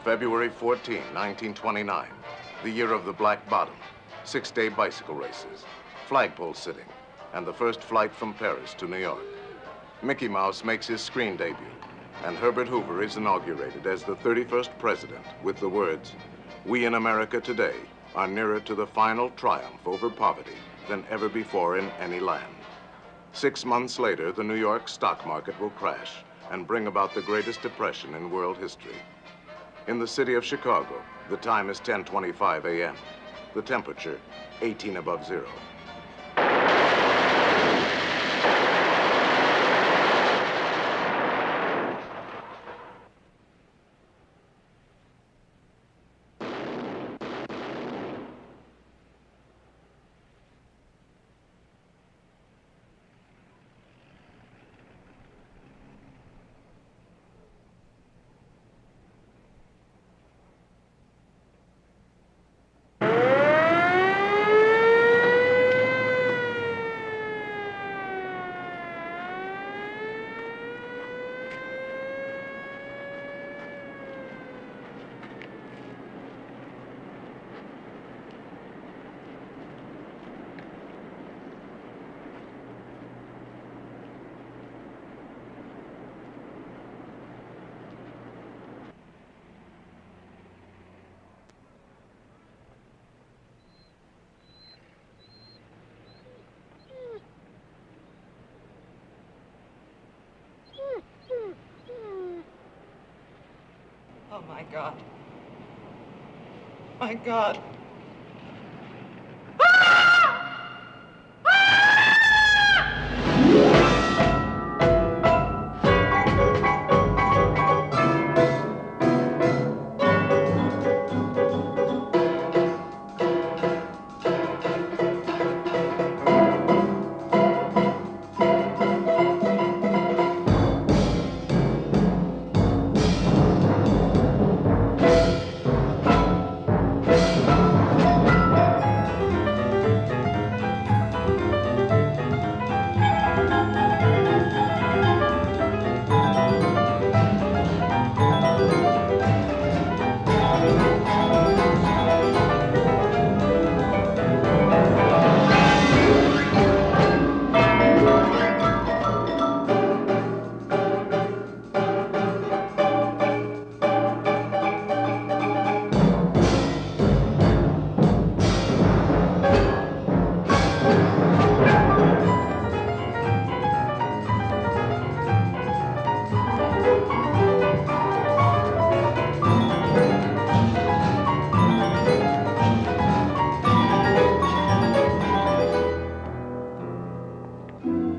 February 14, 1929, the year of the Black Bottom, 6-day bicycle races, flagpole sitting, and the first flight from Paris to New York. Mickey Mouse makes his screen debut, and Herbert Hoover is inaugurated as the 31st president with the words, "We in America today are nearer to the final triumph over poverty than ever before in any land." 6 months later, the New York stock market will crash and bring about the greatest depression in world history. In the city of Chicago, the time is 10:25 a.m. The temperature, 18 above zero. Oh, my God. My God.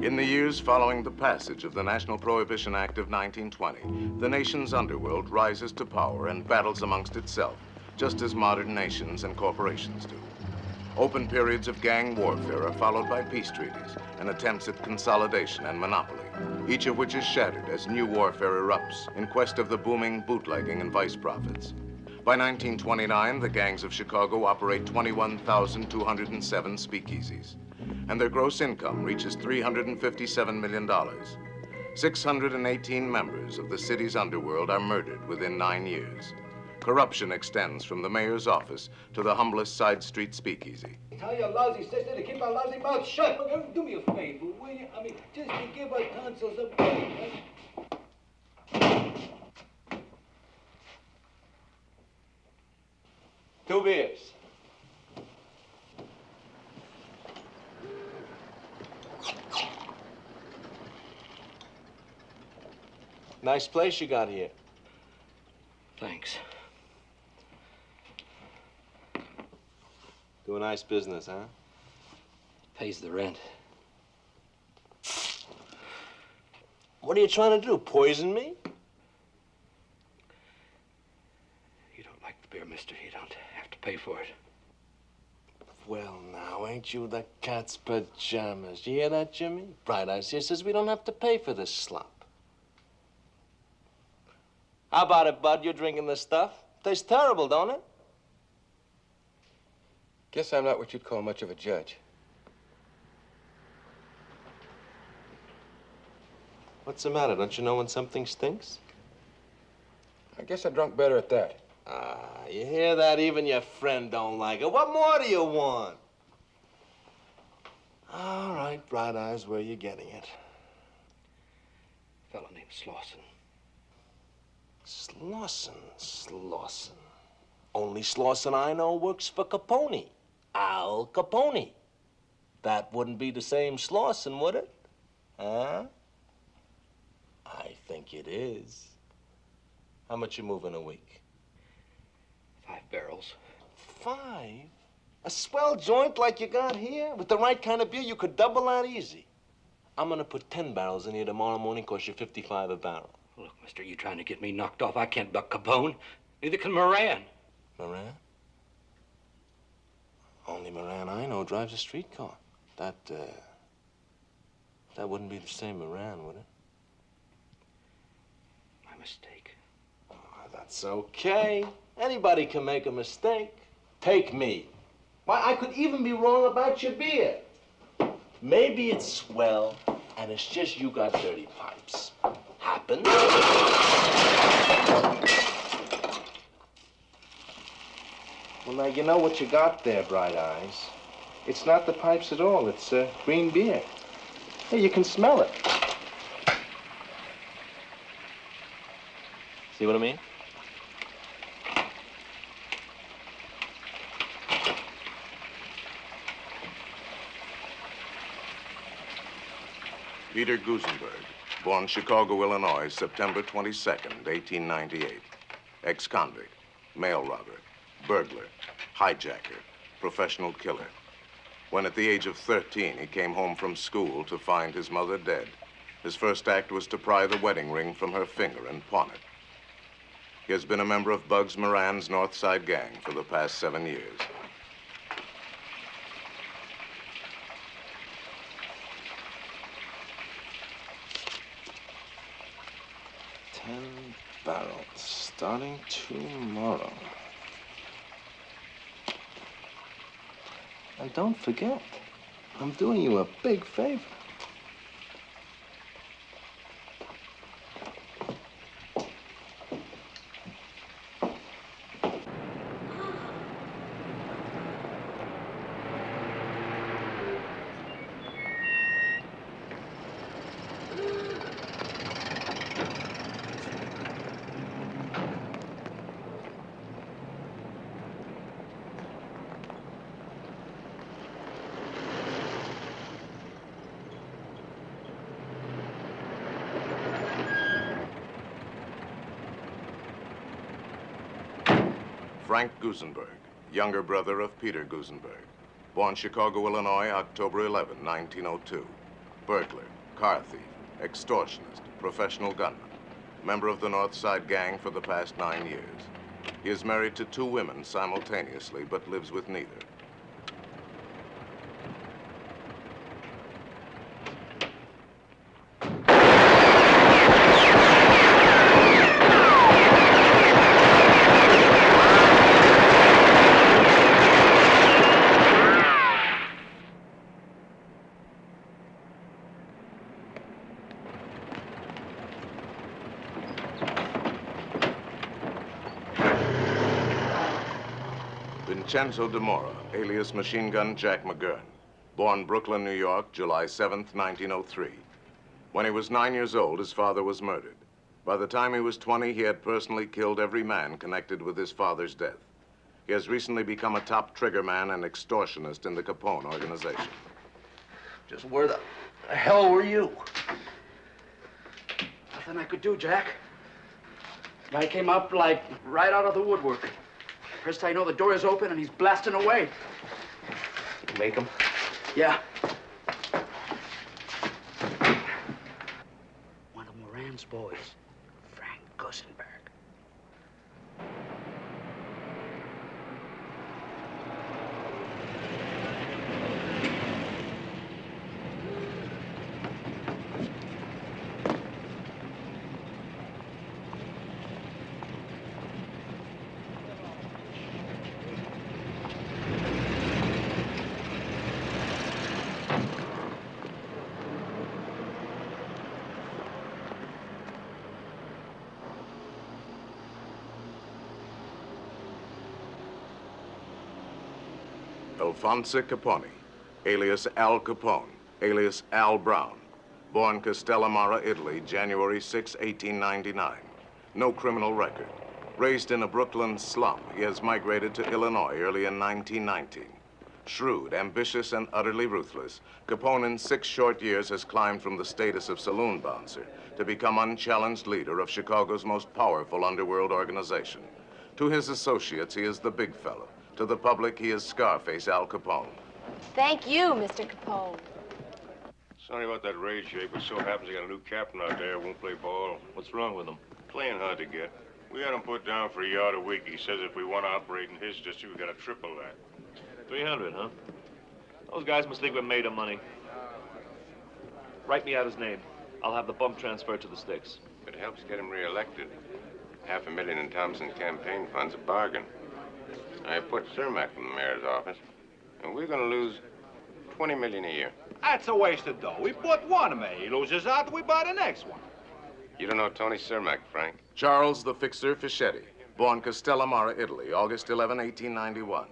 In the years following the passage of the National Prohibition Act of 1920, the nation's underworld rises to power and battles amongst itself, just as modern nations and corporations do. Open periods of gang warfare are followed by peace treaties and attempts at consolidation and monopoly, each of which is shattered as new warfare erupts in quest of the booming bootlegging and vice profits. By 1929, the gangs of Chicago operate 21,207 speakeasies, and their gross income reaches $357 million. 618 members of the city's underworld are murdered within 9 years. Corruption extends from the mayor's office to the humblest side street speakeasy. Tell your lousy sister to keep her lousy mouth shut. Do me a favor, will you? I mean, just to give her tonsils a break. Two beers. Nice place you got here. Thanks. Do a nice business, huh? Pays the rent. What are you trying to do, poison me? You don't like the beer, mister. You don't have to pay for it. Well, now, ain't you the cat's pajamas? You hear that, Jimmy? Bright Eyes here says we don't have to pay for this slop. How about it, Bud? You're drinking this stuff? Tastes terrible, don't it? Guess I'm not what you'd call much of a judge. What's the matter? Don't you know when something stinks? I guess I drunk better at that. You hear that? Even your friend don't like it. What more do you want? All right, Bright Eyes, where you getting it? A fellow named Slauson. Slauson. Only Slauson I know works for Capone. Al Capone. That wouldn't be the same Slauson, would it? Huh? I think it is. How much you move in a week? 5 barrels. 5? A swell joint like you got here? With the right kind of beer, you could double that easy. I'm gonna put 10 barrels in here tomorrow morning, cost you 55 a barrel. Look, mister, you trying to get me knocked off? I can't buck Capone. Neither can Moran. Moran? Only Moran I know drives a streetcar. That wouldn't be the same Moran, would it? My mistake. Oh, that's okay. Anybody can make a mistake. Take me. Why, I could even be wrong about your beer. Maybe it's swell, and it's just you got dirty pipes. Happens. Well, now, you know what you got there, Bright Eyes. It's not the pipes at all. It's green beer. Hey, you can smell it. See what I mean? Peter Gusenberg, born Chicago, Illinois, September 22nd, 1898. Ex-convict, mail robber, burglar, hijacker, professional killer. When at the age of 13, he came home from school to find his mother dead, his first act was to pry the wedding ring from her finger and pawn it. He has been a member of Bugs Moran's North Side gang for the past 7 years. Barrels, starting tomorrow. And don't forget, I'm doing you a big favor. Frank Gusenberg, younger brother of Peter Gusenberg. Born Chicago, Illinois, October 11, 1902. Burglar, car thief, extortionist, professional gunman. Member of the North Side gang for the past 9 years. He is married to 2 women simultaneously, but lives with neither. Vincenzo DeMora, alias Machine Gun Jack McGurn. Born Brooklyn, New York, July 7th, 1903. When he was 9 years old, his father was murdered. By the time he was 20, he had personally killed every man connected with his father's death. He has recently become a top triggerman and extortionist in the Capone organization. Just where the hell were you? Nothing I could do, Jack. Guy came up like right out of the woodwork. First I know, the door is open and he's blasting away. Make him? Yeah. One of Moran's boys, Frank Gusenberg. Alphonse Capone, alias Al Capone, alias Al Brown, born Castellamare, Italy, January 6, 1899. No criminal record. Raised in a Brooklyn slum, he has migrated to Illinois early in 1919. Shrewd, ambitious, and utterly ruthless, Capone in 6 short years has climbed from the status of saloon bouncer to become unchallenged leader of Chicago's most powerful underworld organization. To his associates, he is the big fellow. To the public, he is Scarface Al Capone. Thank you, Mr. Capone. Sorry about that raid, Jake, but so happens they got a new captain out there who won't play ball. What's wrong with him? Playing hard to get. We had him put down for a yard a week. He says if we want to operate in his district, we got to triple that. 300, huh? Those guys must think we're made of money. Write me out his name. I'll have the bump transferred to the sticks. It helps get him reelected. $500,000 in Thompson campaign funds, a bargain. I put Cermak in the mayor's office, and we're going to lose $20 million a year. That's a waste of dough. We bought one man. He loses out, we buy the next one. You don't know Tony Cermak, Frank? Charles the Fixer Fischetti, born Castellamare, Italy, August 11, 1891.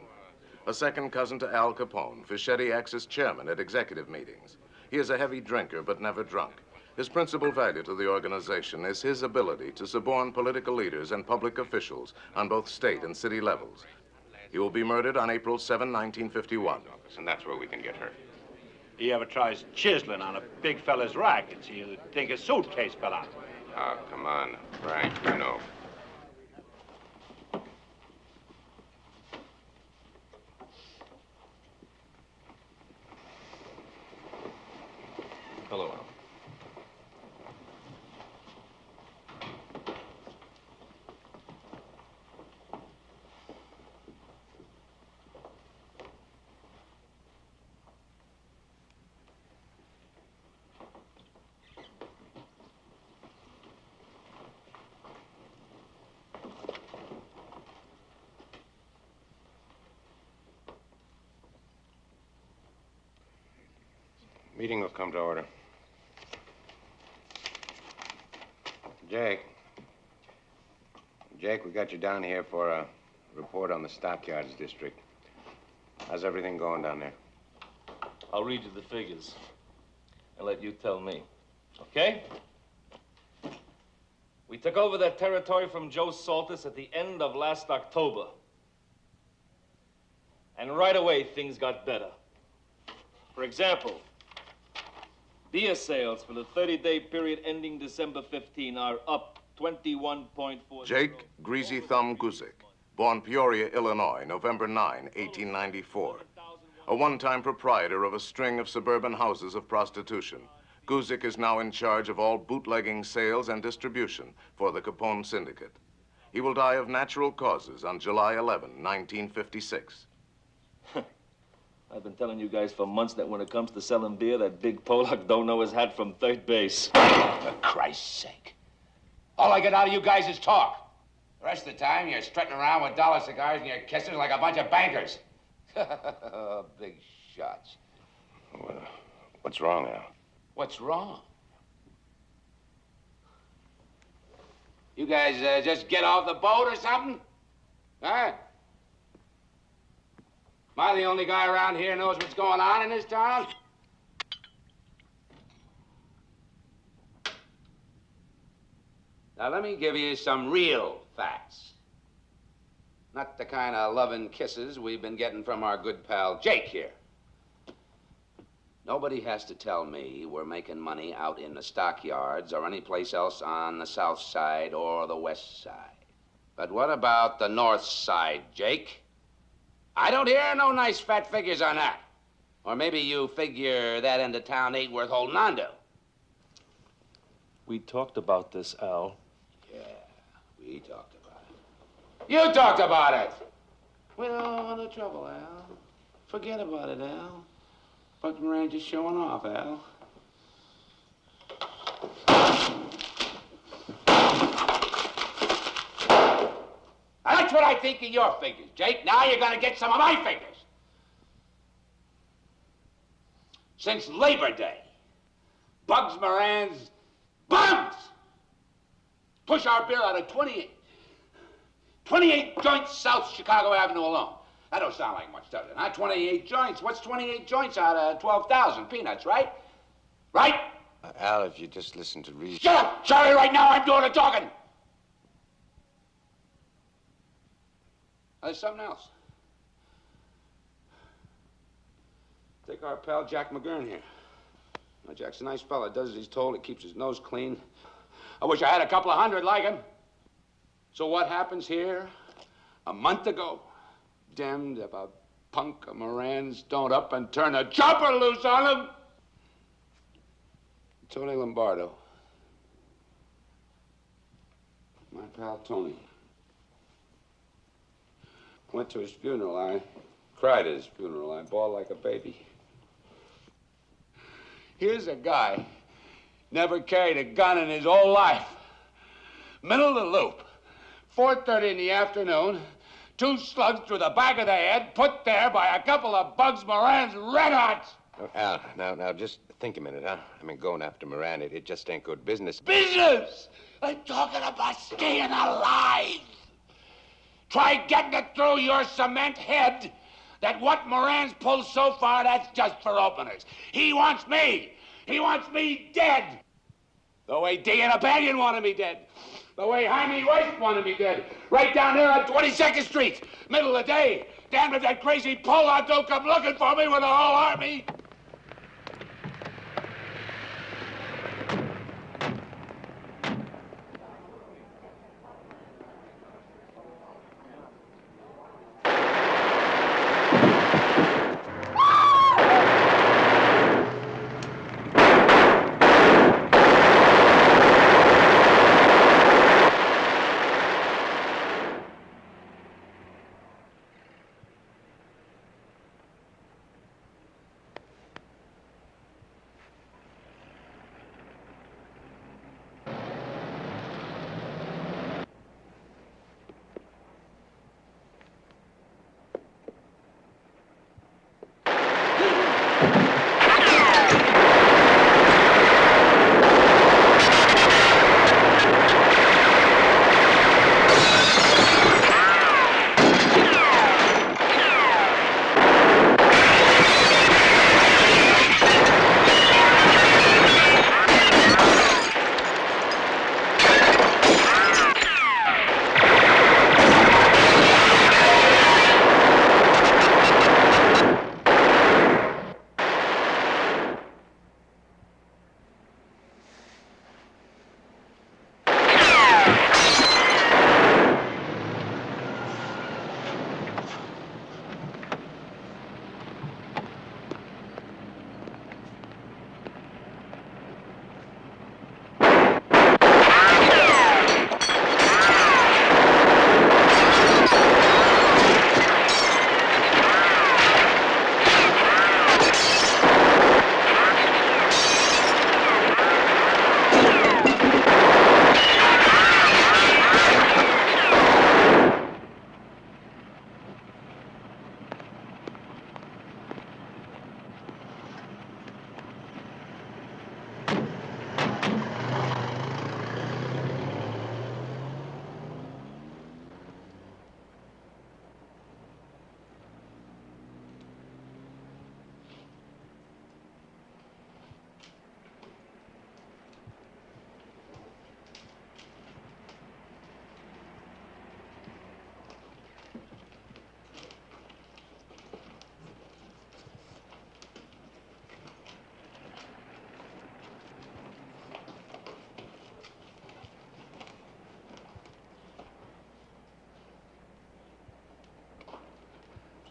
A second cousin to Al Capone, Fischetti acts as chairman at executive meetings. He is a heavy drinker, but never drunk. His principal value to the organization is his ability to suborn political leaders and public officials on both state and city levels. He will be murdered on April 7, 1951. And that's where we can get hurt. He ever tries chiseling on a big fella's rackets, he'll think his suitcase fell out. Oh, come on, Frank, you know. Hello, Al. Meeting will come to order. Jake, we got you down here for a report on the stockyards district. How's everything going down there? I'll read you the figures and let you tell me, okay? We took over that territory from Joe Saltis at the end of last October. And right away, things got better. For example, beer sales for the 30-day period ending December 15 are up 21.4. Jake Greasy Thumb Guzik, born Peoria, Illinois, November 9, 1894. A one-time proprietor of a string of suburban houses of prostitution, Guzik is now in charge of all bootlegging sales and distribution for the Capone Syndicate. He will die of natural causes on July 11, 1956. I've been telling you guys for months that when it comes to selling beer, that big Polak don't know his hat from third base. For Christ's sake. All I get out of you guys is talk. The rest of the time, you're strutting around with dollar cigars and your kisses like a bunch of bankers. Big shots. Well, what's wrong, Al? What's wrong? You guys just get off the boat or something? Huh? Am I the only guy around here who knows what's going on in this town? Now, let me give you some real facts. Not the kind of loving kisses we've been getting from our good pal Jake here. Nobody has to tell me we're making money out in the stockyards or any place else on the south side or the west side. But what about the north side, Jake? I don't hear no nice fat figures on that. Or maybe you figure that end of town ain't worth holding on to. We talked about this, Al. Yeah, we talked about it. You talked about it! We don't want no trouble, Al. Forget about it, Al. Fucking Ranger's showing off, Al. That's what I think of your figures, Jake. Now you're gonna get some of my figures. Since Labor Day, Bugs Moran's Bugs push our beer out of 28 joints South Chicago Avenue alone. That don't sound like much, does it? Huh? 28 joints. What's 28 joints out of 12,000 peanuts, right? Right? Al, if you just listen to reason. Shut up, Charlie, right now. I'm doing the talking. There's something else. Take our pal Jack McGurn here. Now, Jack's a nice fella. Does as he's told. He keeps his nose clean. I wish I had a couple of hundred like him. So what happens here? A month ago, damned if a punk of Moran's don't up and turn a jumper loose on him. Tony Lombardo. My pal Tony. Went to his funeral. I cried at his funeral. I bawled like a baby. Here's a guy, never carried a gun in his whole life. Middle of the loop, 4:30 in the afternoon, 2 slugs through the back of the head, put there by a couple of Bugs Moran's red hot. Oh, Al, now, just think a minute, huh? I mean, going after Moran, it just ain't good business. Business! I'm talking about staying alive. Try getting it through your cement head that what Moran's pulled so far, that's just for openers. He wants me. He wants me dead. The way D and Abanion wanted me dead. The way Jaime Weiss wanted me dead. Right down there on 22nd Street. Middle of the day. Damn if that crazy Pollock don't come looking for me with a whole army.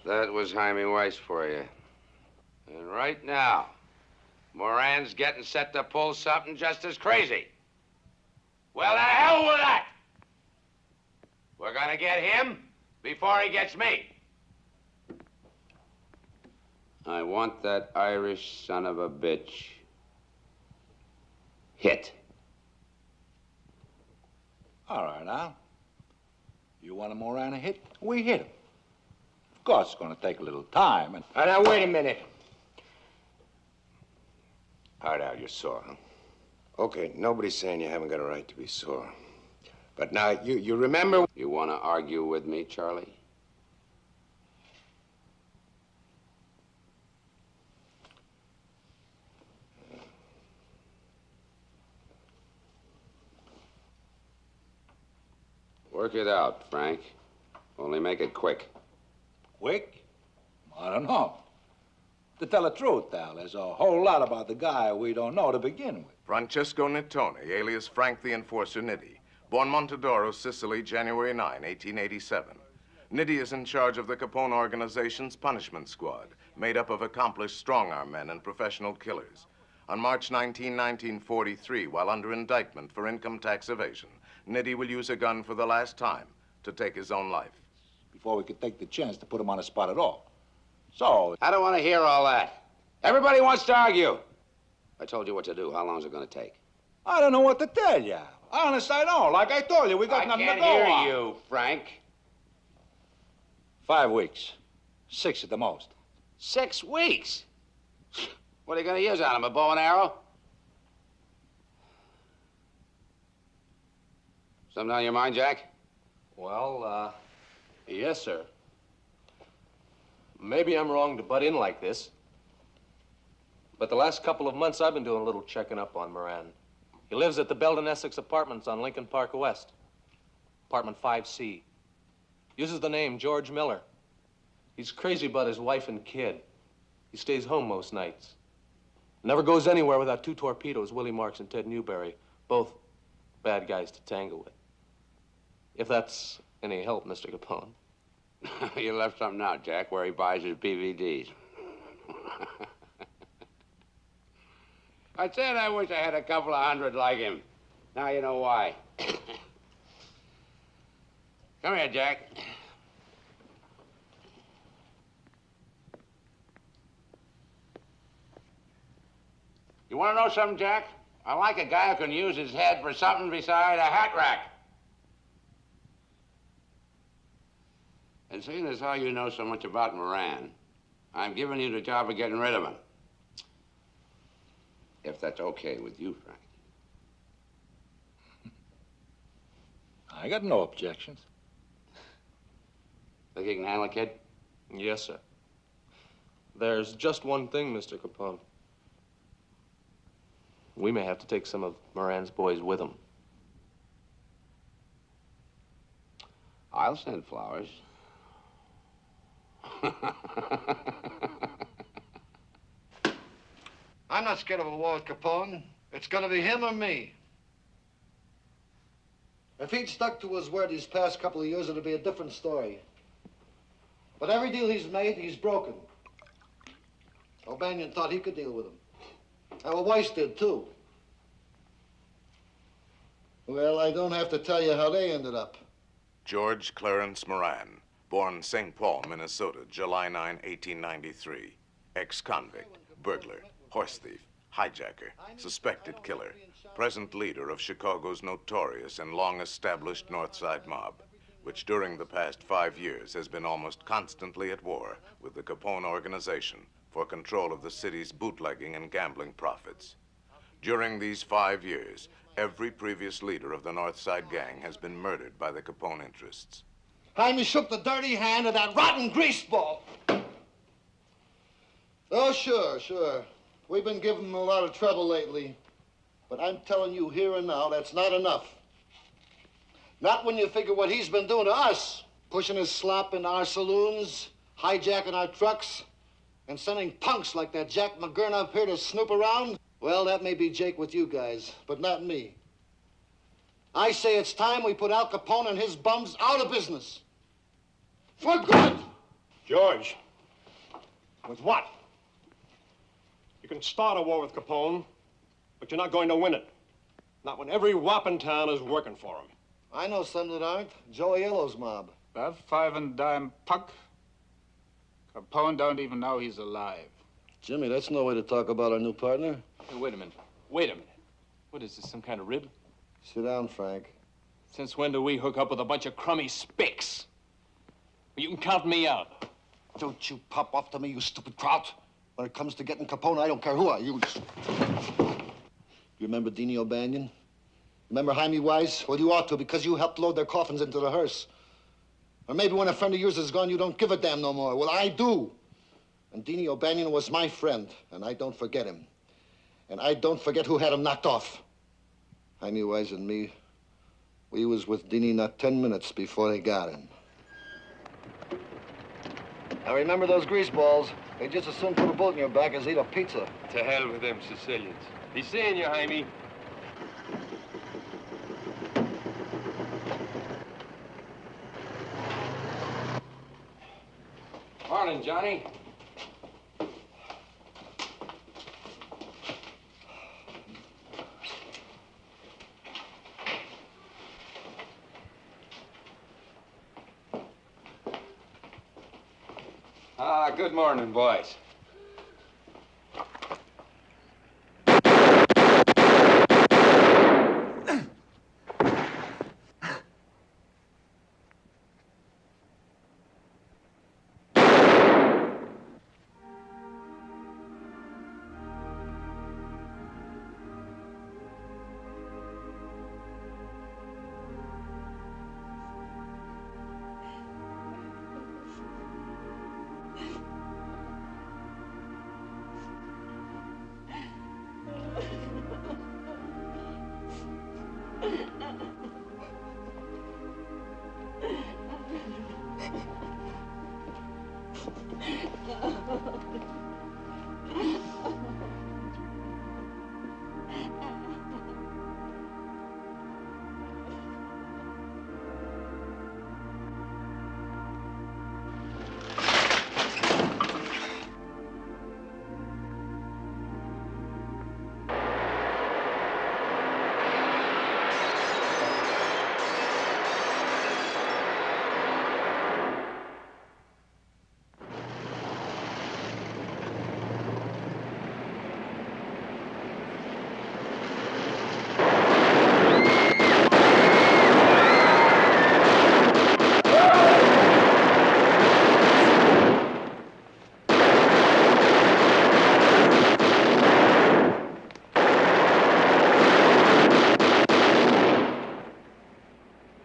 That was Jaime Weiss for you. And right now, Moran's getting set to pull something just as crazy. Well, the hell with that! We're gonna get him before he gets me. I want that Irish son of a bitch hit. All right, Al. You want a Moran hit? We hit him. Of course, it's going to take a little time. And Now, wait a minute. All right, Al, you're sore, huh? Okay, nobody's saying you haven't got a right to be sore. But now, you remember... You want to argue with me, Charlie? Work it out, Frank. Only make it quick. Quick? I don't know. To tell the truth, Al, there's a whole lot about the guy we don't know to begin with. Francesco Nittoni, alias Frank the Enforcer Nitti, born Montedoro, Sicily, January 9, 1887. Nitti is in charge of the Capone organization's punishment squad, made up of accomplished strong-arm men and professional killers. On March 19, 1943, while under indictment for income tax evasion, Nitti will use a gun for the last time to take his own life. Before we could take the chance to put him on the spot at all. So... I don't want to hear all that. Everybody wants to argue. I told you what to do. How long is it going to take? I don't know what to tell you. Honest, I don't. Like I told you, we got nothing to go on. I can't hear you, Frank. 5 weeks. 6 at the most. 6 weeks? What are you going to use on him, a bow and arrow? Something on your mind, Jack? Well, yes, sir. Maybe I'm wrong to butt in like this, but the last couple of months I've been doing a little checking up on Moran. He lives at the Belden Essex Apartments on Lincoln Park West, apartment 5C. Uses the name George Miller. He's crazy about his wife and kid. He stays home most nights. Never goes anywhere without 2 torpedoes, Willie Marks and Ted Newberry, both bad guys to tangle with. If that's any help, Mr. Capone. You left something out, Jack, where he buys his DVDs. I said I wish I had a couple of 100 like him. Now you know why. Come here, Jack. You want to know something, Jack? I like a guy who can use his head for something beside a hat rack. And seeing as how you know so much about Moran, I'm giving you the job of getting rid of him. If that's okay with you, Frank. I got no objections. Think you can handle it, kid? Yes, sir. There's just one thing, Mr. Capone. We may have to take some of Moran's boys with him. I'll send flowers. I'm not scared of a war with Capone. It's gonna be him or me. If he'd stuck to his word these past couple of years, it'd be a different story. But every deal he's made, he's broken. O'Banion thought he could deal with him. And Weiss did, too. Well, I don't have to tell you how they ended up. George Clarence Moran, born St. Paul, Minnesota, July 9, 1893. Ex-convict, burglar, horse thief, hijacker, suspected killer, present leader of Chicago's notorious and long-established North Side mob, which during the past 5 years has been almost constantly at war with the Capone organization for control of the city's bootlegging and gambling profits. During these 5 years, every previous leader of the North Side gang has been murdered by the Capone interests. Jaime shook the dirty hand of that rotten greaseball. Oh, sure. We've been giving him a lot of trouble lately. But I'm telling you here and now, that's not enough. Not when you figure what he's been doing to us. Pushing his slop in our saloons, hijacking our trucks, and sending punks like that Jack McGurn up here to snoop around. Well, that may be Jake with you guys, but not me. I say it's time we put Al Capone and his bums out of business. For good! George, with what? You can start a war with Capone, but you're not going to win it. Not when every wop in town is working for him. I know some that aren't. Joe Aiello's mob. That 5 and dime punk. Capone don't even know he's alive. Jimmy, that's no way to talk about our new partner. Hey, wait a minute. What is this, some kind of rib? Sit down, Frank. Since when do we hook up with a bunch of crummy spicks? You can count me out. Don't you pop off to me, you stupid kraut. When it comes to getting Capone, I don't care who I use. You remember Deanie O'Banion? Remember Jaime Weiss? Well, you ought to, because you helped load their coffins into the hearse. Or maybe when a friend of yours is gone, you don't give a damn no more. Well, I do. And Deanie O'Banion was my friend, and I don't forget him. And I don't forget who had him knocked off. Jaime Weiss and me, We was with Dini not 10 minutes before they got him. Now remember those grease balls. They just as soon put a bullet in your back as eat a pizza. To hell with them Sicilians. Be seeing you, Jaime. Morning, Johnny. Good morning, boys.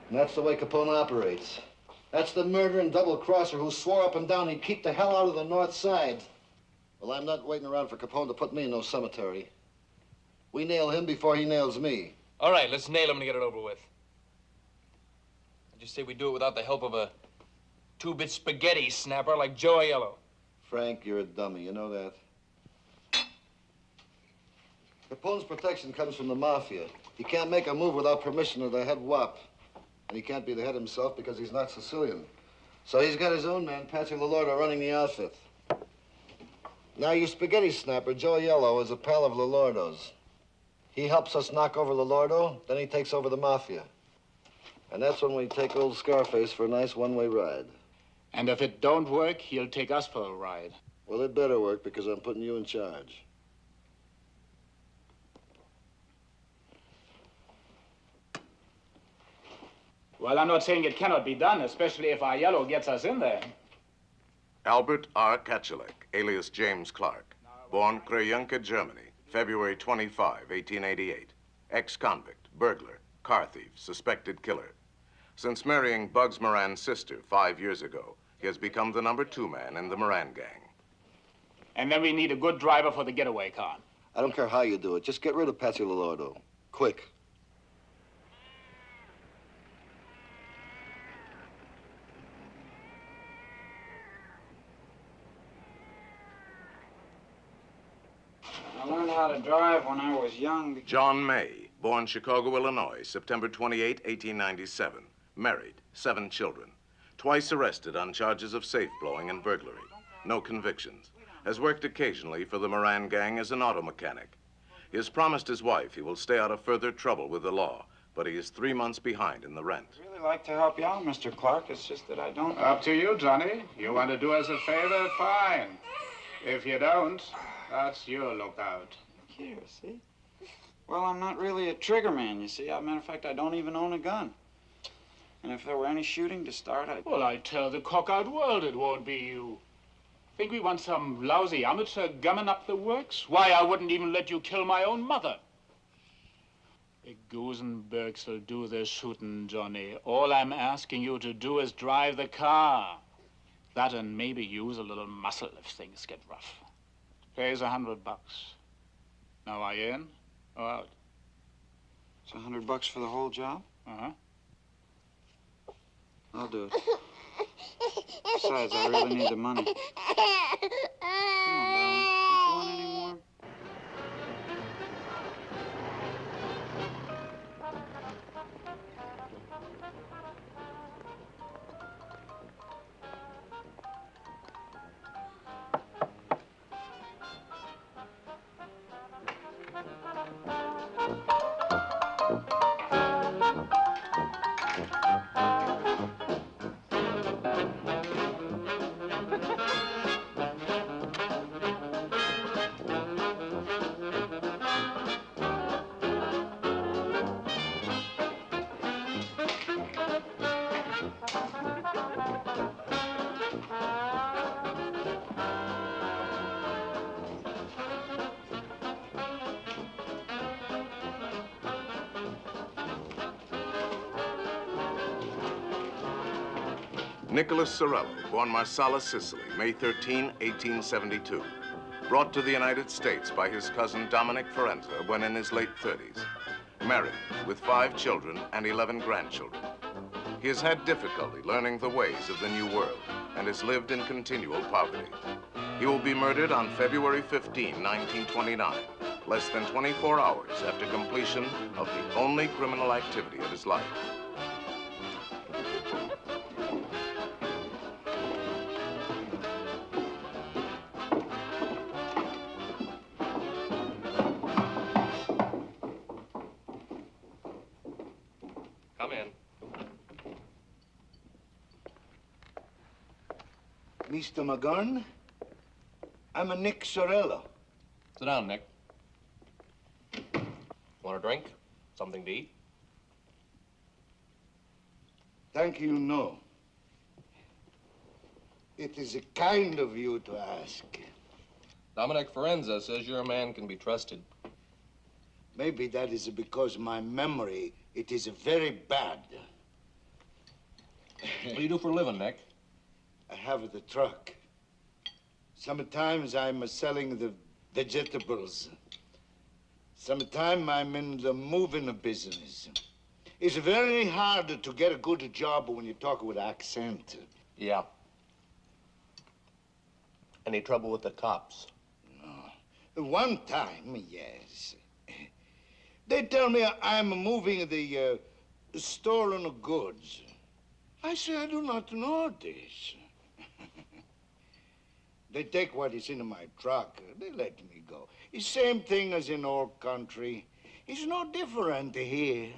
That's the way Capone operates. That's the murdering double-crosser who swore up and down he'd keep the hell out of the North Side. Well, I'm not waiting around for Capone to put me in no cemetery. We nail him before he nails me. All right, let's nail him and get it over with. I just say we do it without the help of a two-bit spaghetti snapper like Joe Aiello. Frank, you're a dummy. You know that? Capone's protection comes from the Mafia. He can't make a move without permission of the head wop. And he can't be the head himself because he's not Sicilian. So he's got his own man, Patsy Lolordo, running the outfit. Now, your spaghetti snapper, Joe Aiello, is a pal of Lolordo's. He helps us knock over Lolordo, then he takes over the Mafia. And that's when we take old Scarface for a nice one-way ride. And if it don't work, he'll take us for a ride. Well, it better work because I'm putting you in charge. Well, I'm not saying it cannot be done, especially if Aiello gets us in there. Albert R. Kachelek, alias James Clark, born Krajunka, Germany, February 25, 1888. Ex-convict, burglar, car thief, suspected killer. Since marrying Bugs Moran's sister 5 years ago, he has become the number 2 man in the Moran gang. And then we need a good driver for the getaway car. I don't care how you do it. Just get rid of Patsy Lolordo. Quick. I learned how to drive when I was young. John May, born Chicago, Illinois, September 28, 1897. Married, 7 children. Twice arrested on charges of safe blowing and burglary. No convictions. Has worked occasionally for the Moran gang as an auto mechanic. He has promised his wife he will stay out of further trouble with the law, but he is 3 months behind in the rent. I'd really like to help you out, Mr. Clark. It's just that I don't... Up to you, Johnny. You want to do us a favor? Fine. If you don't, that's your lookout. Here, see? Well, I'm not really a trigger man, you see. As a matter of fact, I don't even own a gun. And if there were any shooting to start, I'd... Well, I tell the cock-out world it won't be you. Think we want some lousy amateur gumming up the works? Why, I wouldn't even let you kill my own mother. The Gusenbergs will do the shooting, Johnny. All I'm asking you to do is drive the car. That and maybe use a little muscle if things get rough. Pays $100. Now, are you in or out? It's $100 for the whole job? Uh-huh. I'll do it. Besides, I really need the money. Come on, darling. Don't you want any more? Nicholas Sorello, born Marsala, Sicily, May 13, 1872. Brought to the United States by his cousin Dominic Forenza when in his late 30s. Married, with 5 children and 11 grandchildren. He has had difficulty learning the ways of the New World and has lived in continual poverty. He will be murdered on February 15, 1929, less than 24 hours after completion of the only criminal activity of his life. Come in. Mr. McGurn, I'm a Nick Sorello. Sit down, Nick. Want a drink? Something to eat? Thank you, no. It is kind of you to ask. Dominic Forenza says your man can be trusted. Maybe that is because my memory, it is very bad. What do you do for a living, Nick? I have the truck. Sometimes I'm selling the vegetables. Sometimes I'm in the moving business. It's very hard to get a good job when you talk with accent. Yeah. Any trouble with the cops? No. One time, yes. They tell me I'm moving the stolen goods. I say I do not know this. They take what is in my truck. They let me go. It's same thing as in our country. It's no different here.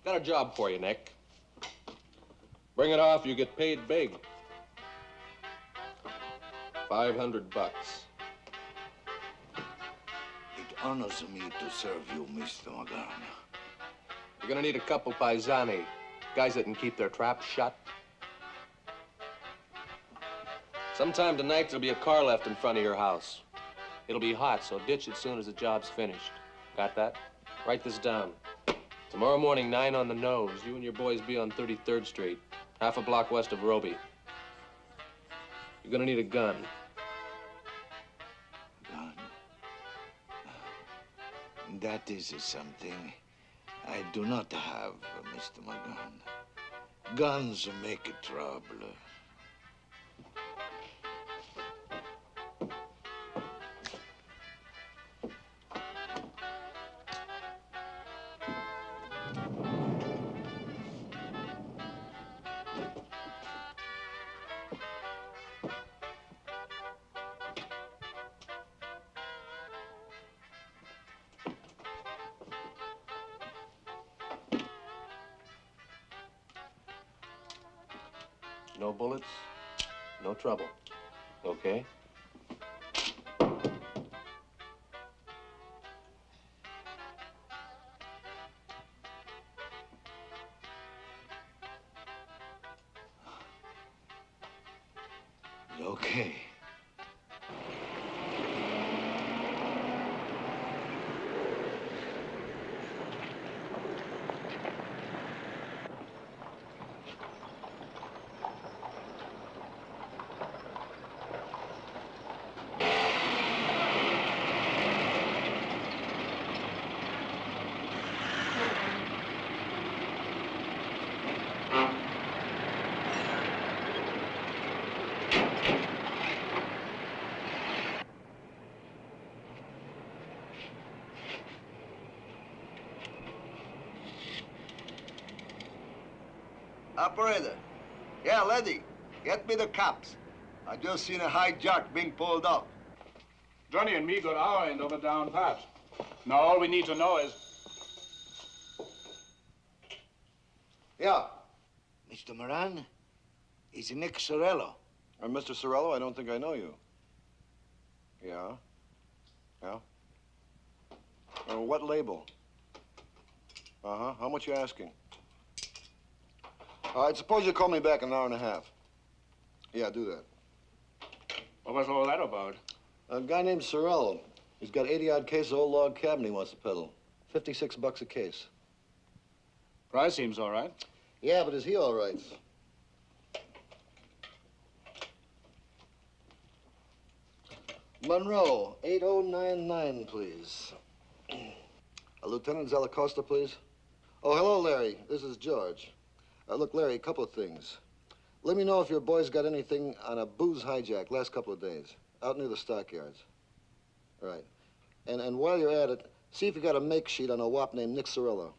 Got a job for you, Nick. Bring it off, you get paid big. $500. It honors me to serve you, Mr. McGurn. You're gonna need a couple paisani, guys that can keep their traps shut. Sometime tonight, there'll be a car left in front of your house. It'll be hot, so ditch it soon as the job's finished. Got that? Write this down. Tomorrow morning, 9 on the nose. You and your boys be on 33rd Street, half a block west of Roby. You're gonna need a gun. Gun? That is something I do not have, Mr. McGurn. Guns make trouble. No bullets, no trouble. Okay? Okay. Operator. Yeah, lady. Get me the cops. I just seen a hijack being pulled up. Johnny and me got our end of it down pat. Now all we need to know is... Yeah. Mr. Moran, is Nick Sorello. I'm Mr. Sorello. I don't think I know you. Yeah? Yeah? What label? Uh-huh. How much you asking? All right, suppose you call me back in an hour and a half. Yeah, do that. What was all that about? A guy named Sorello. He's got 80-odd cases of old log cabin he wants to peddle. $56 a case. Price seems all right. Yeah, but is he all right? Monroe, 8099, please. Lieutenant Zalacosta, please. Oh, hello, Larry. This is George. Look, Larry, a couple of things. Let me know if your boys got anything on a booze hijack last couple of days, out near the stockyards. All right. And while you're at it, see if you got a make sheet on a wop named Nick Sorello.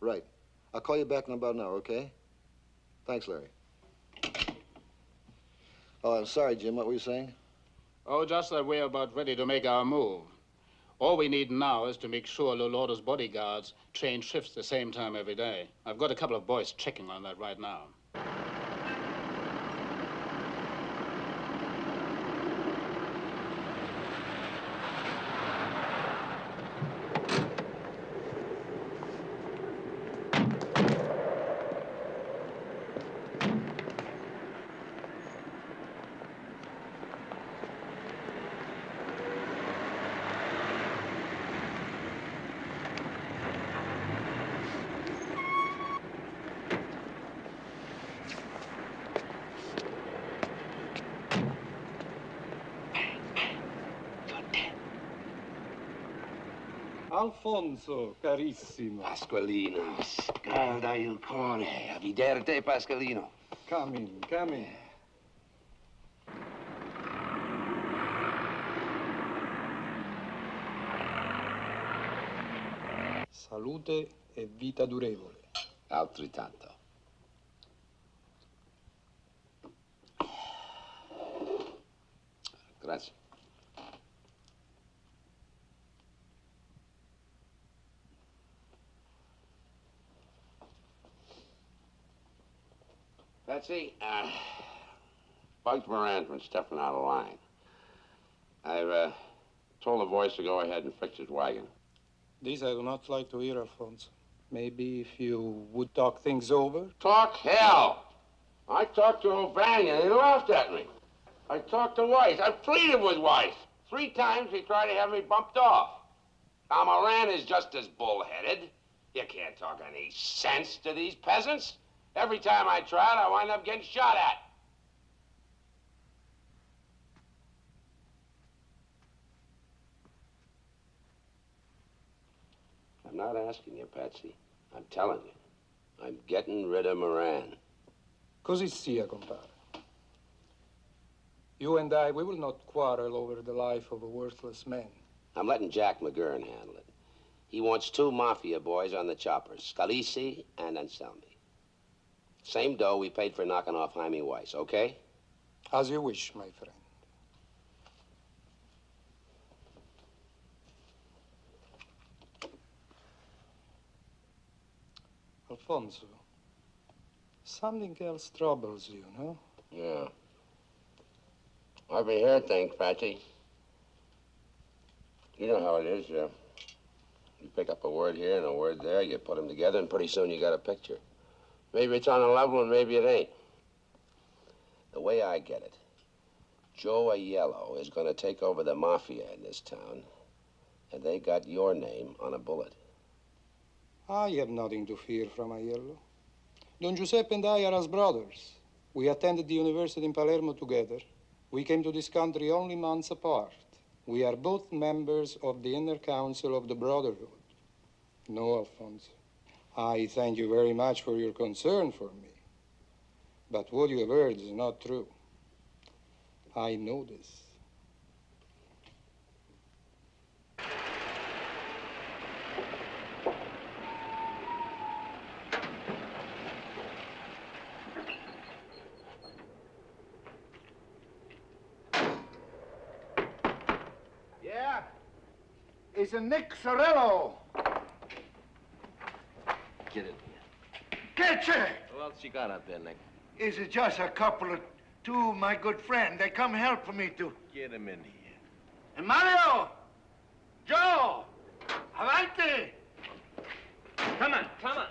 Right. I'll call you back in about an hour, okay? Thanks, Larry. Oh, I'm sorry, Jim. What were you saying? Oh, just that we're about ready to make our move. All we need now is to make sure Loloto's bodyguards change shifts the same time every day. I've got a couple of boys checking on that right now. Alfonso, carissimo. Pasqualino, scalda il cuore. A vedere, Pasqualino. Come in, come in. Salute e vita durevole. Altrettanto. Grazie. Betsy, bugged Moran from stepping out of line. I've told the boys to go ahead and fix his wagon. This I do not like to hear, Alfonso. Maybe if you would talk things over? Talk hell! I talked to O'Banion and he laughed at me. I talked to Weiss. I pleaded with Weiss. 3 times he tried to have me bumped off. Now, Moran is just as bullheaded. You can't talk any sense to these peasants. Every time I try it, I wind up getting shot at. I'm not asking you, Patsy. I'm telling you. I'm getting rid of Moran. Così sia, compare. You and I, we will not quarrel over the life of a worthless man. I'm letting Jack McGurn handle it. He wants 2 mafia boys on the choppers, Scalisi and Anselmi. Same dough we paid for knocking off Jaime Weiss, okay? As you wish, my friend. Alfonso, something else troubles you, no? Yeah. Every hair thing, Patsy. You know how it is, yeah. You pick up a word here and a word there, you put them together, and pretty soon you got a picture. Maybe it's on a level and maybe it ain't. The way I get it, Joe Aiello is going to take over the mafia in this town, and they got your name on a bullet. I have nothing to fear from Aiello. Don Giuseppe and I are as brothers. We attended the university in Palermo together. We came to this country only months apart. We are both members of the Inner Council of the Brotherhood. No, Alfonso. I thank you very much for your concern for me. But what you have heard is not true. I know this. is a Nick Sorello. Get in here. Catch it! Who else you got out there, Nick? Is it just a couple of two, my good friend? They come help me to... Get him in here. And Mario! Joe! Avanti! Come on, come on.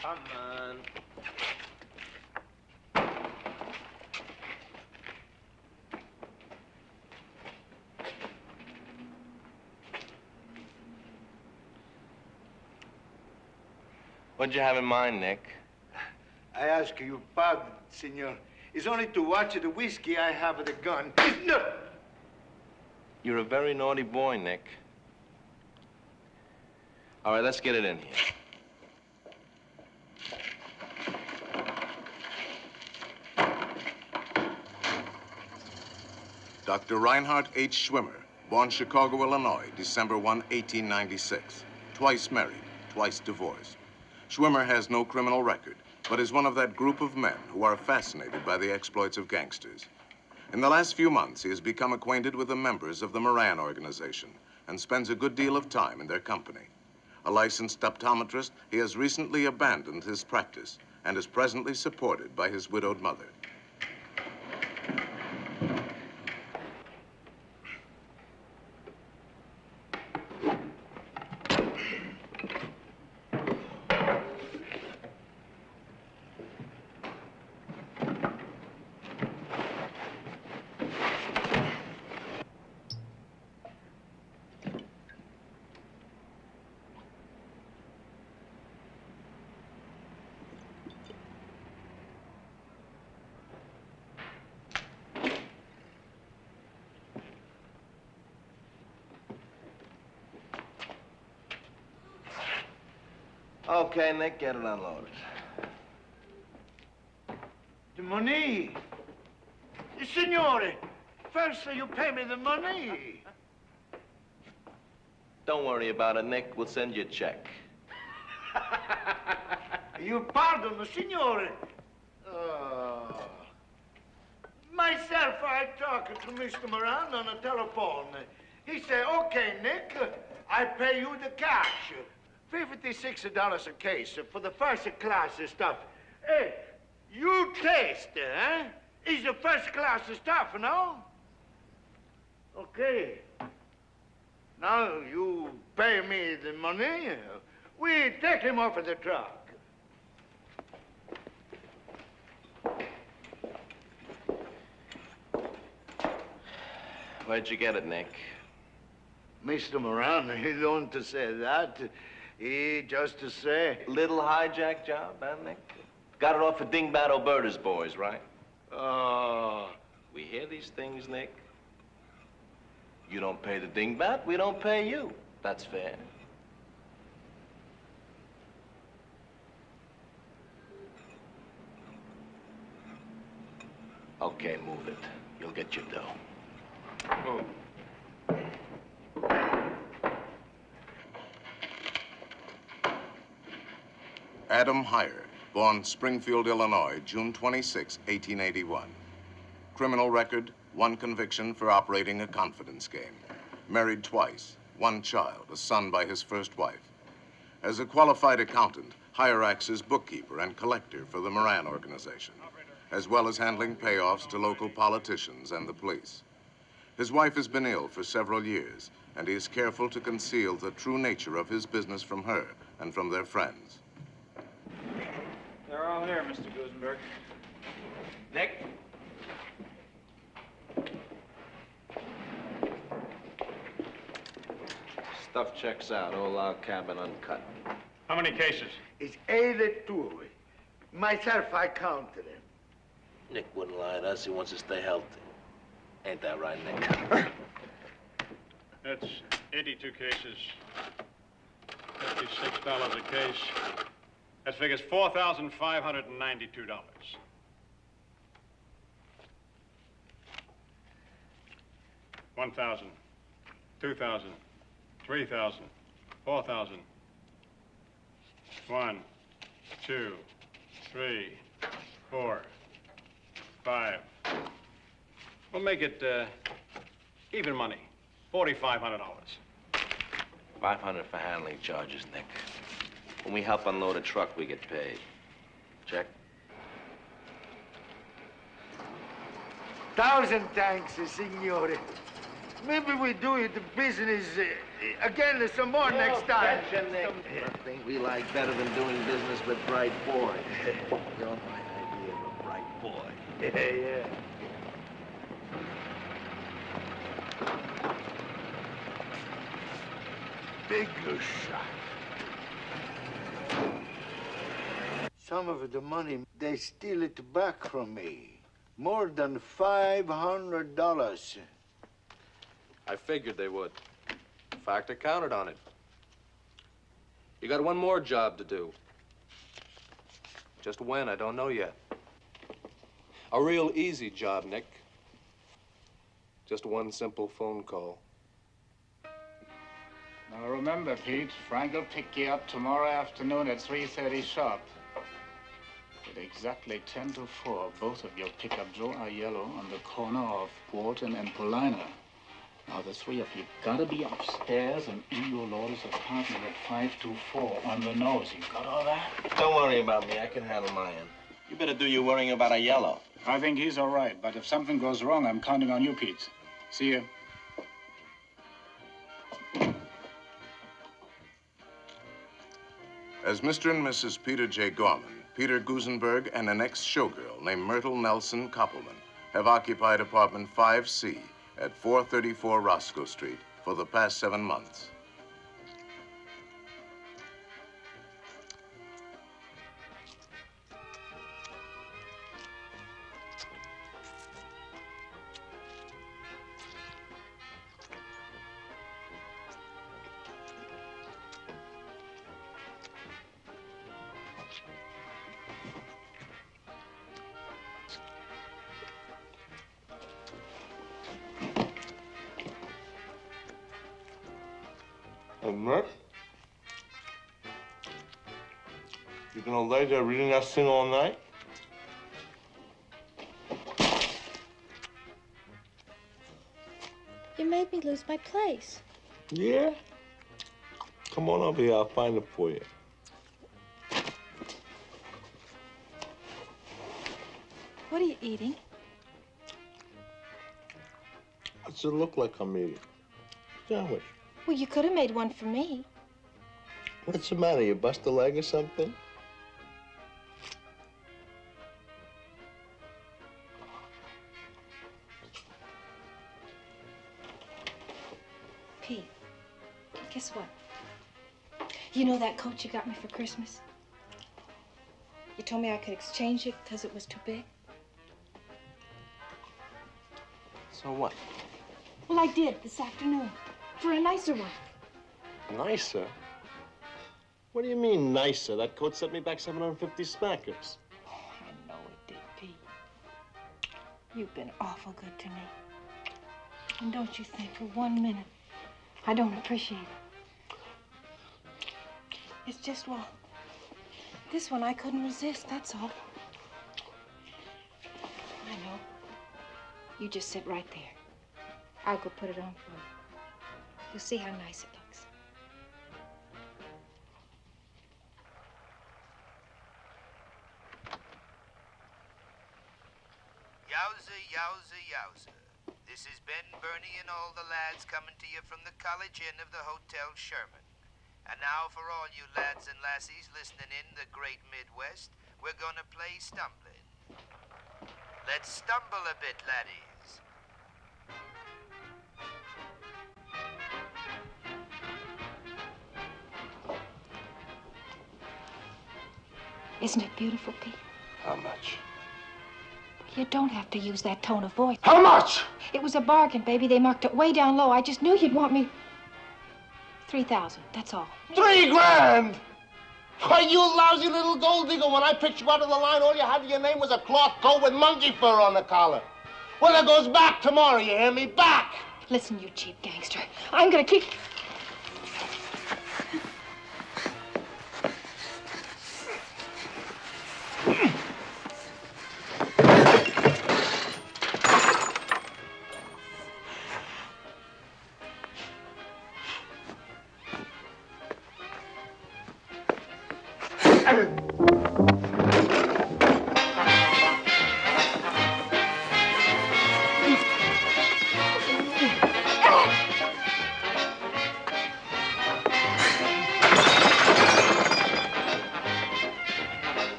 Come on. What'd you have in mind, Nick? I ask you pardon, senor. It's only to watch the whiskey I have the gun. No! You're a very naughty boy, Nick. All right, let's get it in here. Dr. Reinhard H. Schwimmer, born Chicago, Illinois, December 1, 1896. Twice married, twice divorced. Schwimmer has no criminal record, but is one of that group of men who are fascinated by the exploits of gangsters. In the last few months, he has become acquainted with the members of the Moran organization and spends a good deal of time in their company. A licensed optometrist, he has recently abandoned his practice and is presently supported by his widowed mother. Okay, Nick, get it unloaded. The money. Signore, first you pay me the money. Don't worry about it, Nick. We'll send you a check. You pardon, signore. Myself, I talked to Mr. Moran on the telephone. He said, okay, Nick, I pay you the cash. $56 a case for the first class stuff. Hey, you taste, huh? It's the first class stuff, no? Okay. Now you pay me the money. We take him off of the truck. Where'd you get it, Nick? Mr. Moran, he don't say that. He just to say... Little hijack job, huh, Nick? Got it off of Dingbat Alberta's boys, right? Oh. We hear these things, Nick. You don't pay the Dingbat, we don't pay you. That's fair. Okay, move it. You'll get your dough. Move. Adam Heyer, born Springfield, Illinois, June 26, 1881. Criminal record, 1 conviction for operating a confidence game. Married twice, 1 child, a son by his first wife. As a qualified accountant, Heyer acts as bookkeeper and collector for the Moran organization, as well as handling payoffs to local politicians and the police. His wife has been ill for several years, and he is careful to conceal the true nature of his business from her and from their friends. They're all here, Mr. Gusenberg. Nick? Stuff checks out. All log cabin uncut. How many cases? It's 82. Myself, I counted them. Nick wouldn't lie to us. He wants to stay healthy. Ain't that right, Nick? That's 82 cases. $56 a case. That figures $4,592. 1,000, 2,000, 3,000, 4,000. 1, 2, 3, 4, 5. We'll make it even money. $4,500. $500 for handling charges, Nick. When we help unload a truck, we get paid. Check? 1,000 thanks, signore. Maybe we do the business again some more next time. Nothing we like better than doing business with bright boys. You're my idea of a bright boy. Yeah. Big shot. Some of the money, they steal it back from me. More than $500. I figured they would. In fact, I counted on it. You got one more job to do. Just when, I don't know yet. A real easy job, Nick. Just one simple phone call. Now remember, Pete, Frank will pick you up tomorrow afternoon at 3:30 sharp. At exactly 10 to 4, both of you pick up Joe Aiello on the corner of Walton and Paulina. Now, the three of you gotta be upstairs and in your lawyer's apartment at 5 to 4 on the nose. You got all that? Don't worry about me. I can handle my end. You better do your worrying about Aiello. I think he's all right, but if something goes wrong, I'm counting on you, Pete. See you. As Mr. and Mrs. Peter J. Gorman, Peter Gusenberg and an ex-showgirl named Myrtle Nelson Koppelman have occupied apartment 5C at 434 Roscoe Street for the past 7 months. Nick? You gonna lay there reading that thing all night? You made me lose my place. Yeah? Come on over here, I'll find it for you. What are you eating? What's it look like I'm eating? Sandwich. Well, you could have made one for me. What's the matter? You bust a leg or something? Pete, guess what? You know that coat you got me for Christmas? You told me I could exchange it because it was too big. So what? Well, I did this afternoon for a nicer one. Nicer? What do you mean, nicer? That coat set me back 750 smackers. I know it did, Pete. You've been awful good to me. And don't you think for 1 minute I don't appreciate it. It's just, well, this one I couldn't resist, that's all. I know. You just sit right there. I'll go put it on for you. You'll see how nice it looks. Yowza, yowza, yowza. This is Ben, Bernie, and all the lads coming to you from the College Inn of the Hotel Sherman. And now for all you lads and lassies listening in the great Midwest, we're gonna play stumbling. Let's stumble a bit, laddies. Isn't it beautiful, Pete? How much? You don't have to use that tone of voice. How much? It was a bargain, baby. They marked it way down low. I just knew you'd want me. 3,000, that's all. $3 grand! Why, you lousy little gold digger, when I picked you out of the line, all you had to your name was a cloth coat with monkey fur on the collar. Well, it goes back tomorrow, you hear me? Back! Listen, you cheap gangster. I'm gonna keep...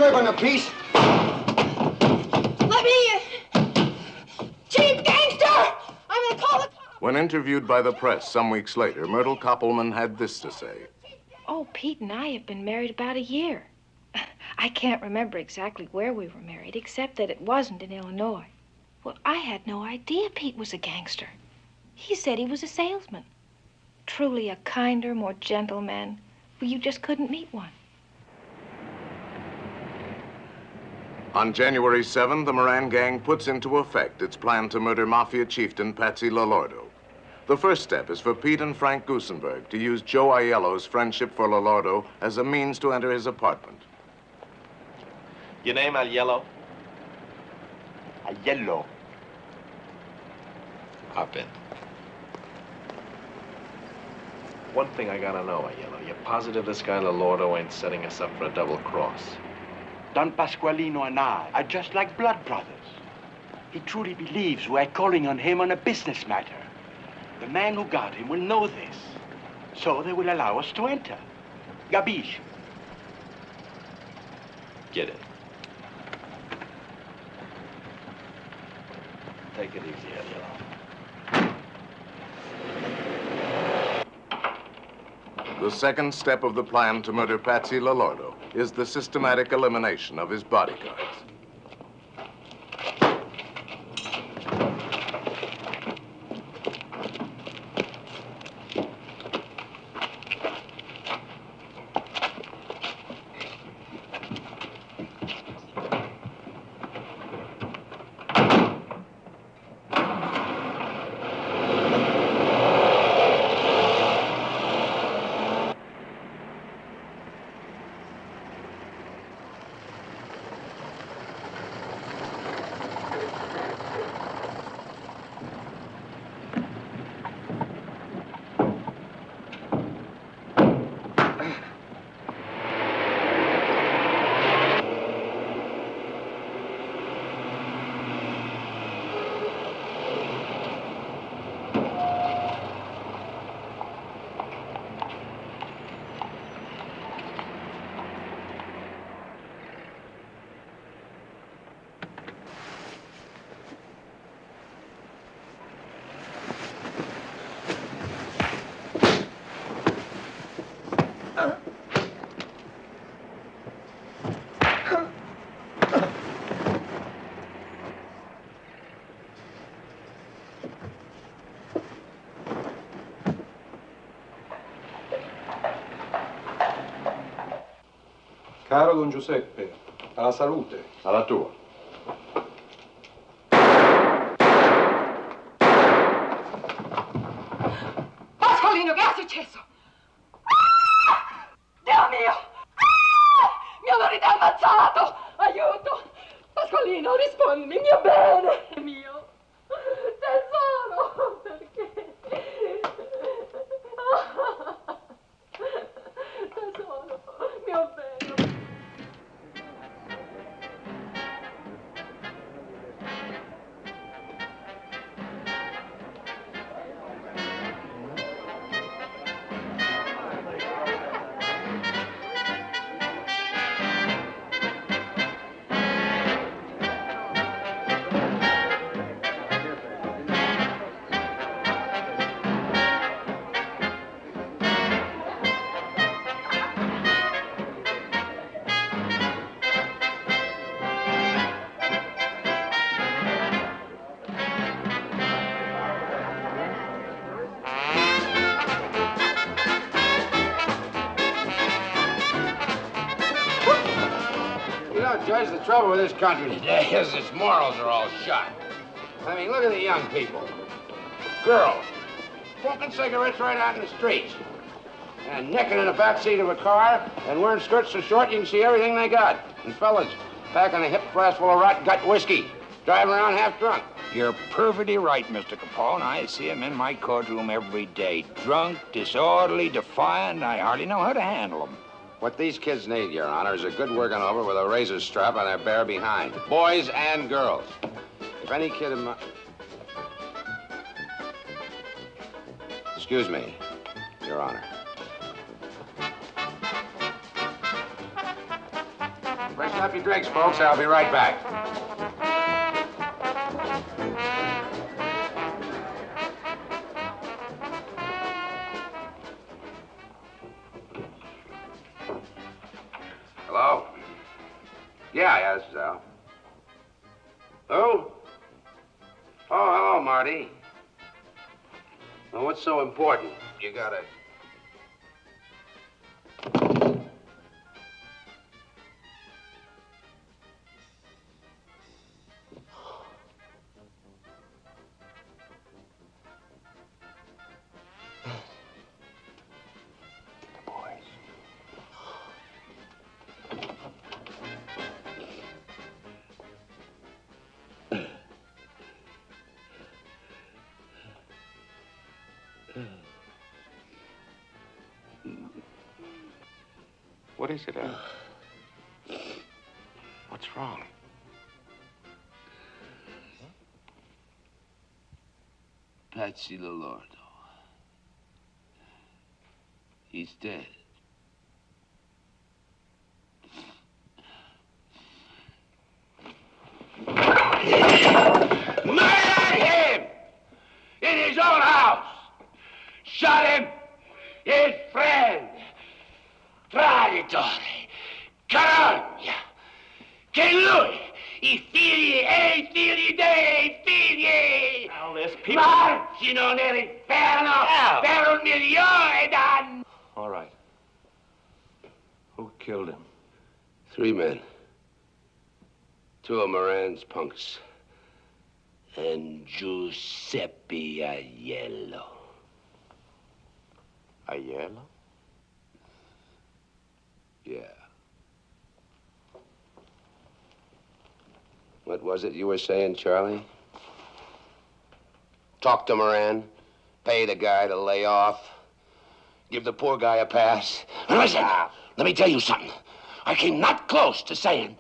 disturbing the peace. Let me in! Chief gangster! I'm gonna call the cops! When interviewed by the press some weeks later, Myrtle Koppelman had this to say. Oh, Pete and I have been married about a year. I can't remember exactly where we were married, except that it wasn't in Illinois. Well, I had no idea Pete was a gangster. He said he was a salesman. Truly a kinder, more gentle man. Well, you just couldn't meet one. On January 7, the Moran gang puts into effect its plan to murder Mafia chieftain Patsy Lolordo. The first step is for Pete and Frank Gusenberg to use Joe Aiello's friendship for Lolordo as a means to enter his apartment. Your name, Aiello? Aiello. Hop in. One thing I gotta know, Aiello. You're positive this guy Lolordo ain't setting us up for a double cross? Don Pasqualino and I are just like blood brothers. He truly believes we're calling on him on a business matter. The man who got him will know this, so they will allow us to enter. Gabish. Get it. Take it easy, Aiello. The second step of the plan to murder Patsy Lolordo is the systematic elimination of his bodyguards. Caro Don Giuseppe, alla salute. Alla tua. Pasqualino, che è successo? Ah! Dio mio! Ah! Mio marito è ammazzato! Aiuto! Pasqualino, rispondimi, mio bene! Mio tesoro! Perché? Ah! Tesoro, mio bene! Judge, the trouble with this country today is its morals are all shot. I mean, look at the young people. Girls, smoking cigarettes right out in the streets. And necking in the backseat of a car and wearing skirts so short you can see everything they got. And fellas packing a hip flask full of rot gut whiskey, driving around half drunk. You're perfectly right, Mr. Capone. I see him in my courtroom every day. Drunk, disorderly, defiant. I hardly know how to handle them. What these kids need, Your Honor, is a good working over with a razor strap on their bare behind. Boys and girls. If any kid of mine... Excuse me, Your Honor. Prisoner up your drinks, folks. I'll be right back. Hello? Yeah, this is Al. Who? Oh, hello, Marty. Well, what's so important? You got it. What is it, Al? What's wrong? Patsy Lolordo. He's dead. Murdered him! In his own house! Shot him! His friend! Traditore! Carogna! Che lui! I figli dei figli! Al, there's people... Marcino nell'inferno per 1 milione d'anni! All right. Who killed him? 3 men. 2 of Moran's punks. And Giuseppe Aiello. Aiello? Yeah. What was it you were saying, Charlie? Talk to Moran, pay the guy to lay off, give the poor guy a pass. And listen, let me tell you something. I came not close to saying,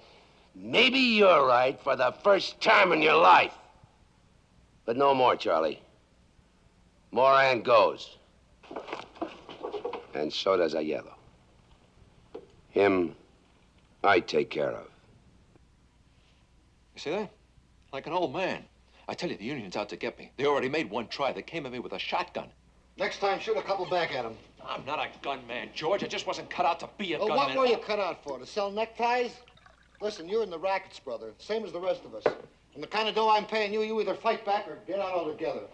maybe you're right for the first time in your life. But no more, Charlie. Moran goes. And so does Aiello. Him, I take care of. You see that? Like an old man. I tell you, the Union's out to get me. They already made one try. They came at me with a shotgun. Next time, shoot a couple back at him. I'm not a gunman, George. I just wasn't cut out to be a Well, gunman. what were you cut out for? To sell neckties? Listen, you're in the rackets, brother. Same as the rest of us. And the kind of dough I'm paying you, you either fight back or get out altogether.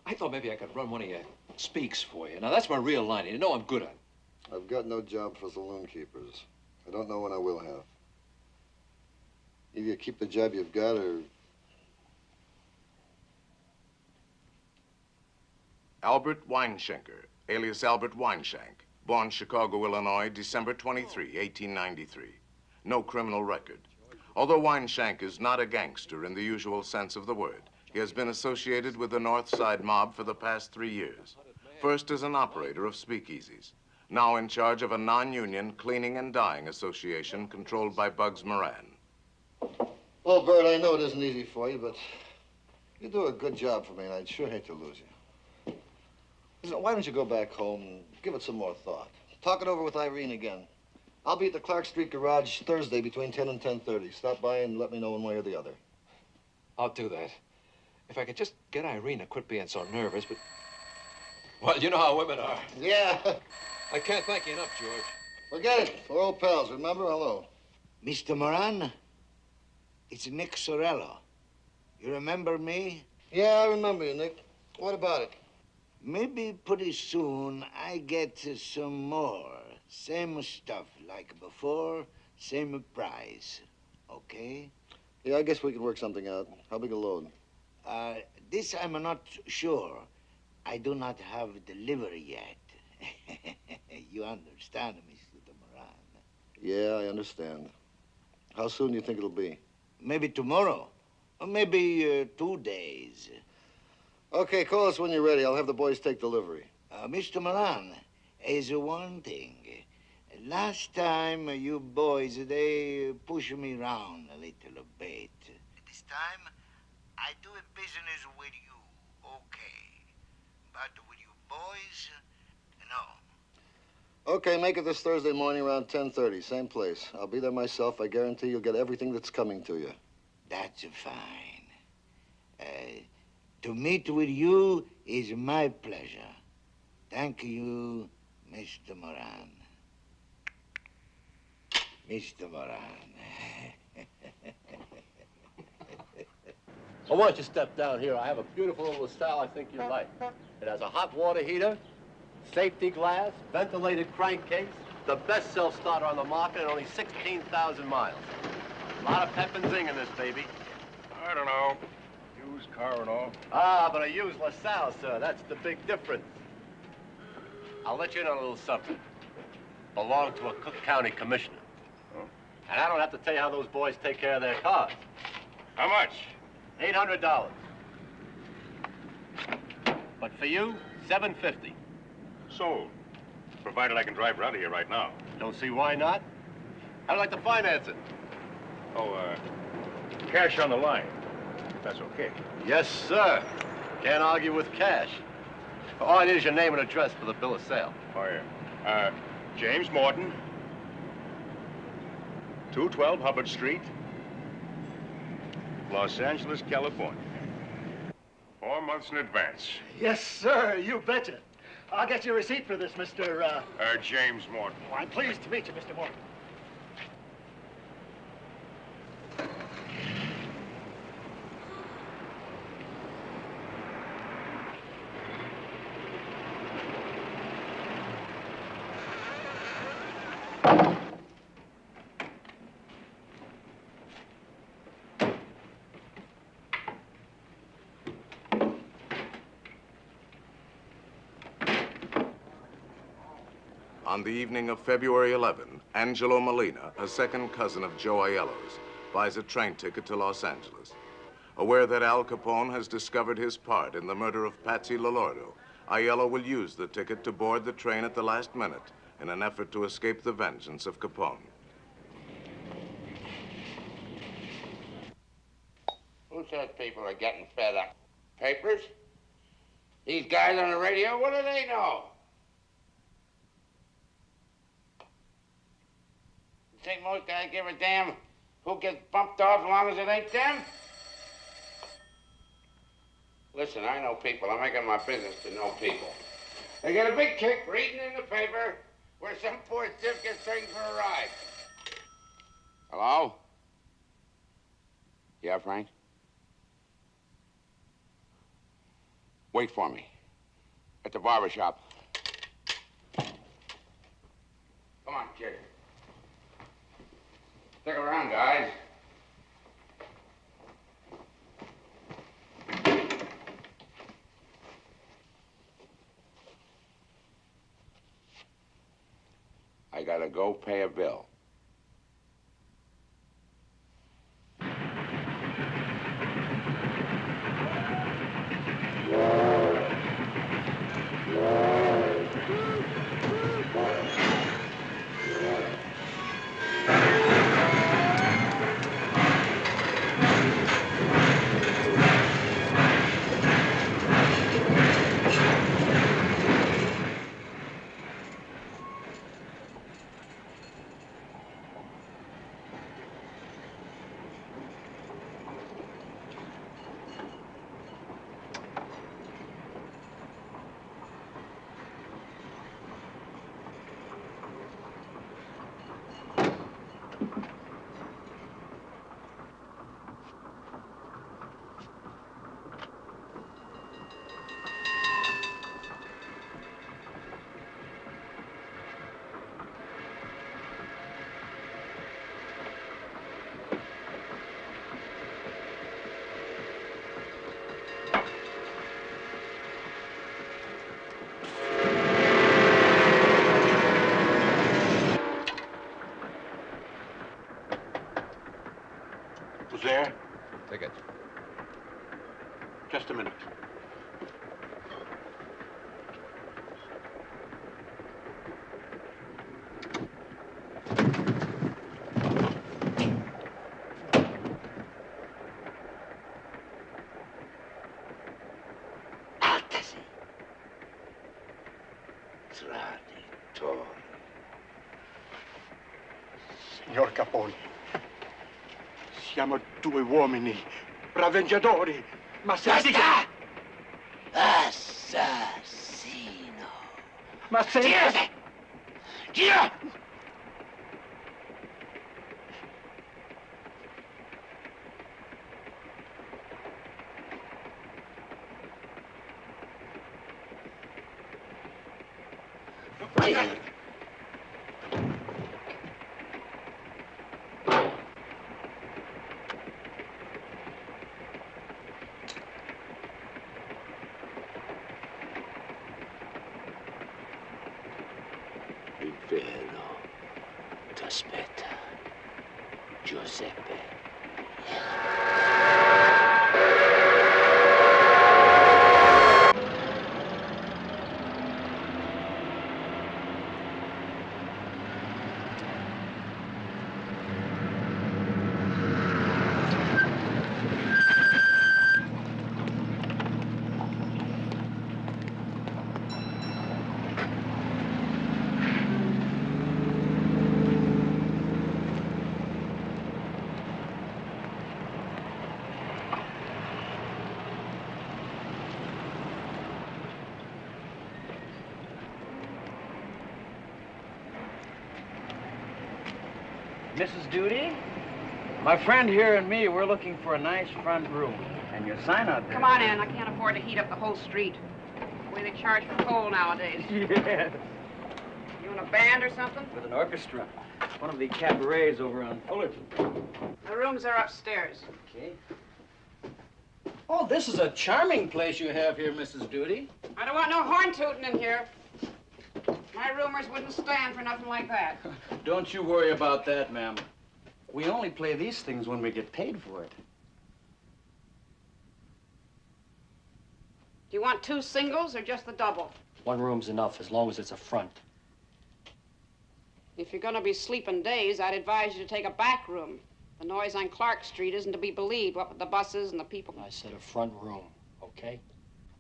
I thought maybe I could run one of your speaks for you. Now, that's my real line. You know I'm good at it. I've got no job for saloon keepers. I don't know when I will have. Either you keep the job you've got or... Albert Weinschenker, alias Albert Weinshank, born Chicago, Illinois, December 23, 1893. No criminal record. Although Weinshank is not a gangster in the usual sense of the word, he has been associated with the North Side mob for the past 3 years. First as an operator of speakeasies, now in charge of a non-union cleaning and dyeing association controlled by Bugs Moran. Well, Bert, I know it isn't easy for you, but you do a good job for me, and I'd sure hate to lose you. Listen, why don't you go back home and give it some more thought? Talk it over with Irene again. I'll be at the Clark Street garage Thursday between 10 and 10:30. Stop by and let me know one way or the other. I'll do that. If I could just get Irene to quit being so nervous, but... Well, you know how women are. Yeah. I can't thank you enough, George. Forget it. We're old pals, remember? Hello. Mr. Moran, it's Nick Sorello. You remember me? Yeah, I remember you, Nick. What about it? Maybe pretty soon I get some more. Same stuff like before, same price. Okay? Yeah, I guess we could work something out. How big a load? This I'm not sure. I do not have delivery yet. You understand, Mr. Moran? Yeah, I understand. How soon do you think it'll be? Maybe tomorrow. Or maybe 2 days. Okay, call us when you're ready. I'll have the boys take delivery. Mr. Moran, is one thing. Last time, you boys, they push me around a little bit. This time, I do a business with you, okay. But with you boys, no. Okay, make it this Thursday morning around 10:30, same place. I'll be there myself. I guarantee you'll get everything that's coming to you. That's fine. To meet with you is my pleasure. Thank you, Mr. Moran. Mr. Moran. Well, why don't you step down here? I have a beautiful little style I think you'd like. It has a hot water heater, safety glass, ventilated crankcase, the best self-starter on the market, and only 16,000 miles. A lot of pep and zing in this baby. I don't know. Used car and all. Ah, but I use LaSalle, sir. That's the big difference. I'll let you in on a little something. Belong to a Cook County commissioner. Oh. And I don't have to tell you how those boys take care of their cars. How much? $800. But for you, $750. Sold. Provided I can drive her out of here right now. Don't see why not. I'd like to finance it. Oh, cash on the line. That's okay. Yes, sir. Can't argue with cash. All I need is your name and address for the bill of sale. Oh, yeah. James Morton, 212 Hubbard Street, Los Angeles, California. 4 months in advance. Yes, sir, you betcha. I'll get you a receipt for this, Mr. James Morton. Oh, I'm pleased to meet you, Mr. Morton. On the evening of February 11, Angelo Molina, a second cousin of Joe Aiello's, buys a train ticket to Los Angeles. Aware that Al Capone has discovered his part in the murder of Patsy Lolordo, Aiello will use the ticket to board the train at the last minute in an effort to escape the vengeance of Capone. Who says people are getting fed up? Papers? These guys on the radio, what do they know? You think most guys give a damn who gets bumped off as long as it ain't them? Listen, I know people. I'm making my business to know people. They get a big kick reading in the paper where some poor stiff gets taken for a ride. Hello? Yeah, Frank? Wait for me. At the barber shop. Come on, kid. Stick around, guys. I gotta go pay a bill. Who's there? Ticket. Just a minute. Traditore. Capone. Siamo due uomini, braveggiatori, ma se... Basta! Assassino! Ma se... Girate! Gira! Il vero t'aspetta, Giuseppe. Mrs. Duty? My friend here and me, we're looking for a nice front room. And your sign out there. Come on in. I can't afford to heat up the whole street. The way they charge for coal nowadays. Yes. You in a band or something? With an orchestra. One of the cabarets over on Fullerton. The rooms are upstairs. Okay. Oh, this is a charming place you have here, Mrs. Duty. I don't want no horn tooting in here. My roomers wouldn't stand for nothing like that. Don't you worry about that, ma'am. We only play these things when we get paid for it. Do you want 2 singles or just the double? One room's enough, as long as it's a front. If you're going to be sleeping days, I'd advise you to take a back room. The noise on Clark Street isn't to be believed, what with the buses and the people. I said a front room, okay?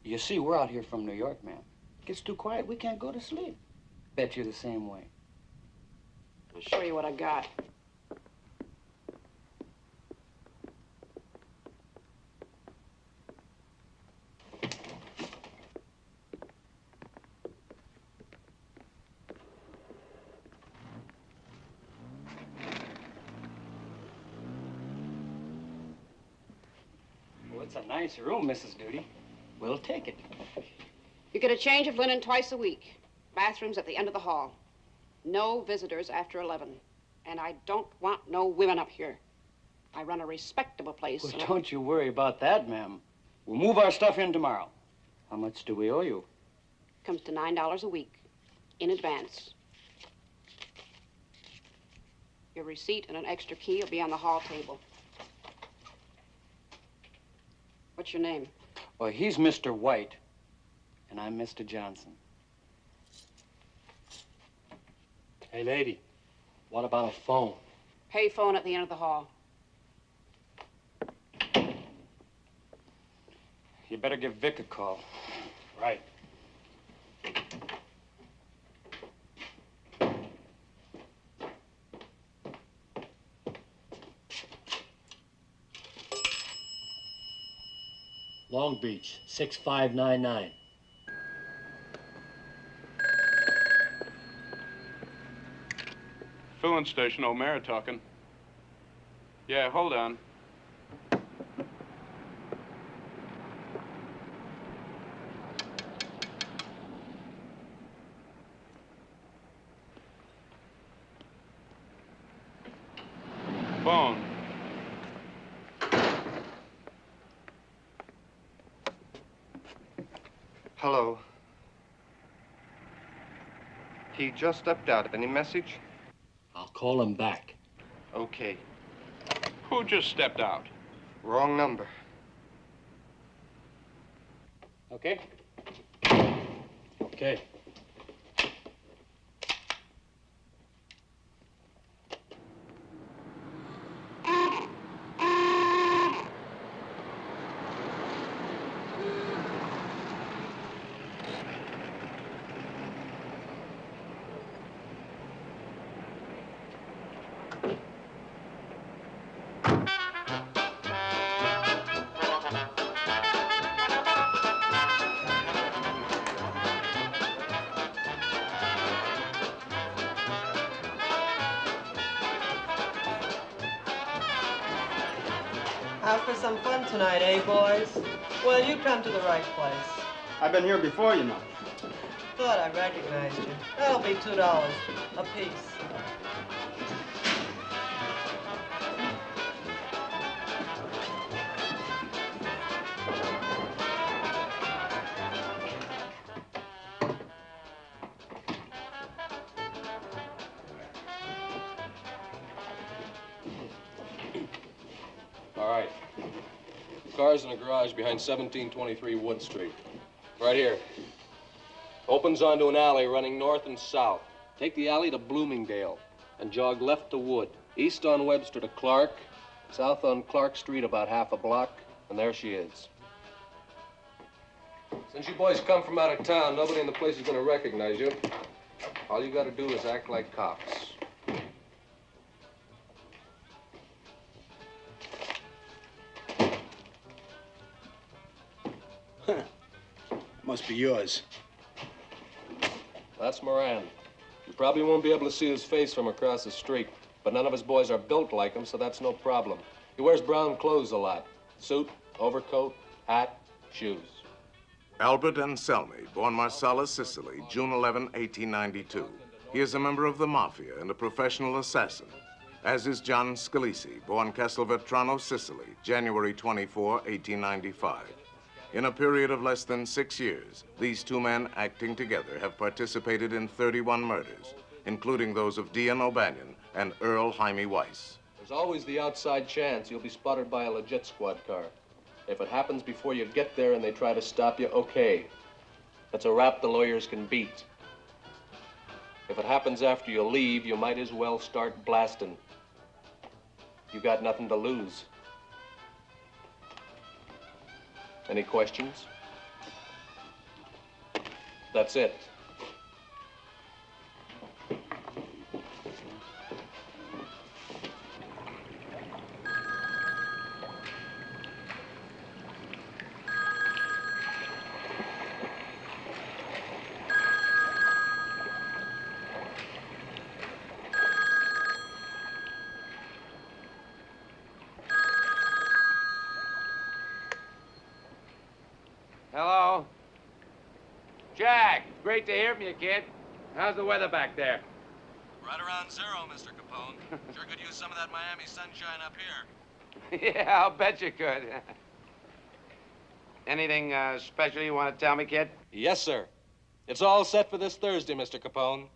You see, we're out here from New York, ma'am. It gets too quiet, we can't go to sleep. Bet you're the same way. I'll show you what I got. Well, it's a nice room, Mrs. Duty. We'll take it. You get a change of linen twice a week. Bathrooms at the end of the hall. No visitors after 11. And I don't want no women up here. I run a respectable place. Well, don't you worry about that, ma'am. We'll move our stuff in tomorrow. How much do we owe you? Comes to $9 a week. In advance. Your receipt and an extra key will be on the hall table. What's your name? Well, he's Mr. White, and I'm Mr. Johnson. Hey, lady, what about a phone? Pay phone at the end of the hall. You better give Vic a call. Right. Long Beach, 6599. Filling station, O'Mara talking. Yeah, hold on. Phone. Hello. He just stepped out. Any message? I'll call him back. Okay. Who just stepped out? Wrong number. Okay? Okay. Out for some fun tonight, eh, boys? Well, you come to the right place. I've been here before, you know. Thought I recognized you. That'll be $2 a piece. All right. Car's in a garage behind 1723 Wood Street. Right here. Opens onto an alley running north and south. Take the alley to Bloomingdale and jog left to Wood. East on Webster to Clark, south on Clark Street about half a block, and there she is. Since you boys come from out of town, nobody in the place is going to recognize you. All you got to do is act like cops. Must be yours. That's Moran. You probably won't be able to see his face from across the street, but none of his boys are built like him, so that's no problem. He wears brown clothes a lot. Suit, overcoat, hat, shoes. Albert Anselmi, born Marsala, Sicily, June 11, 1892. He is a member of the Mafia and a professional assassin, as is John Scalisi, born Castelvetrano, Sicily, January 24, 1895. In a period of less than 6 years, these two men acting together have participated in 31 murders, including those of Dian O'Banion and Earl Jaime Weiss. There's always the outside chance you'll be spotted by a legit squad car. If it happens before you get there and they try to stop you, okay. That's a rap the lawyers can beat. If it happens after you leave, you might as well start blasting. You got nothing to lose. Any questions? That's it. Hello? Jack, great to hear from you, kid. How's the weather back there? Right around zero, Mr. Capone. Sure could use some of that Miami sunshine up here. Yeah, I'll bet you could. Anything special you want to tell me, kid? Yes, sir. It's all set for this Thursday, Mr. Capone.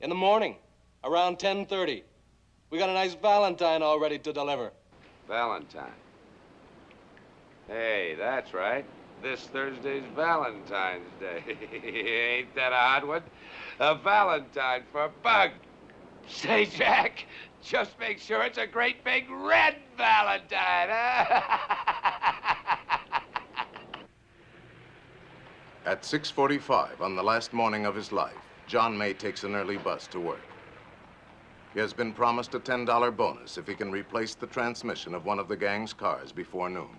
In the morning, around 10:30. We got a nice Valentine all ready to deliver. Valentine. Hey, that's right. This Thursday's Valentine's Day. Ain't that a hot one? A Valentine for Bug. Say, Jack, just make sure it's a great big red Valentine, huh? At 6:45 on the last morning of his life, John May takes an early bus to work. He has been promised a $10 bonus if he can replace the transmission of one of the gang's cars before noon.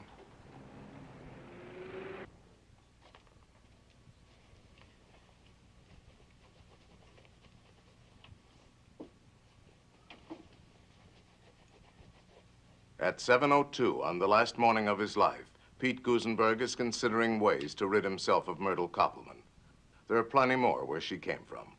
At 7:02 on the last morning of his life, Pete Gusenberg is considering ways to rid himself of Myrtle Koppelman. There are plenty more where she came from.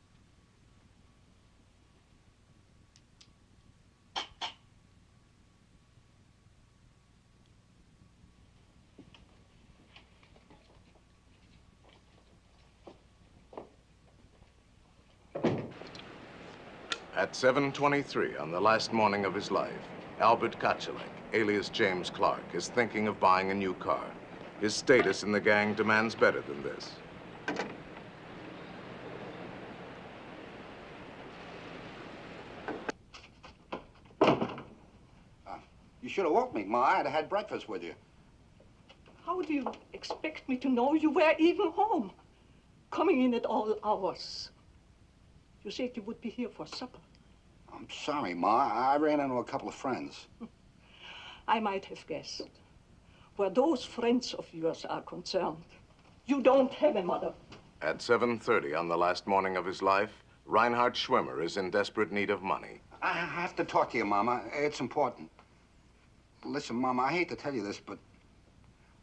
At 7:23 on the last morning of his life, Albert Kochelek, alias James Clark, is thinking of buying a new car. His status in the gang demands better than this. You should have woke me, Ma. I'd have had breakfast with you. How do you expect me to know you were even home? Coming in at all hours. You said you would be here for supper. I'm sorry, Ma. I ran into a couple of friends. I might have guessed. Where those friends of yours are concerned, you don't have a mother. At 7:30 on the last morning of his life, Reinhard Schwimmer is in desperate need of money. I have to talk to you, Mama. It's important. Listen, Mama, I hate to tell you this, but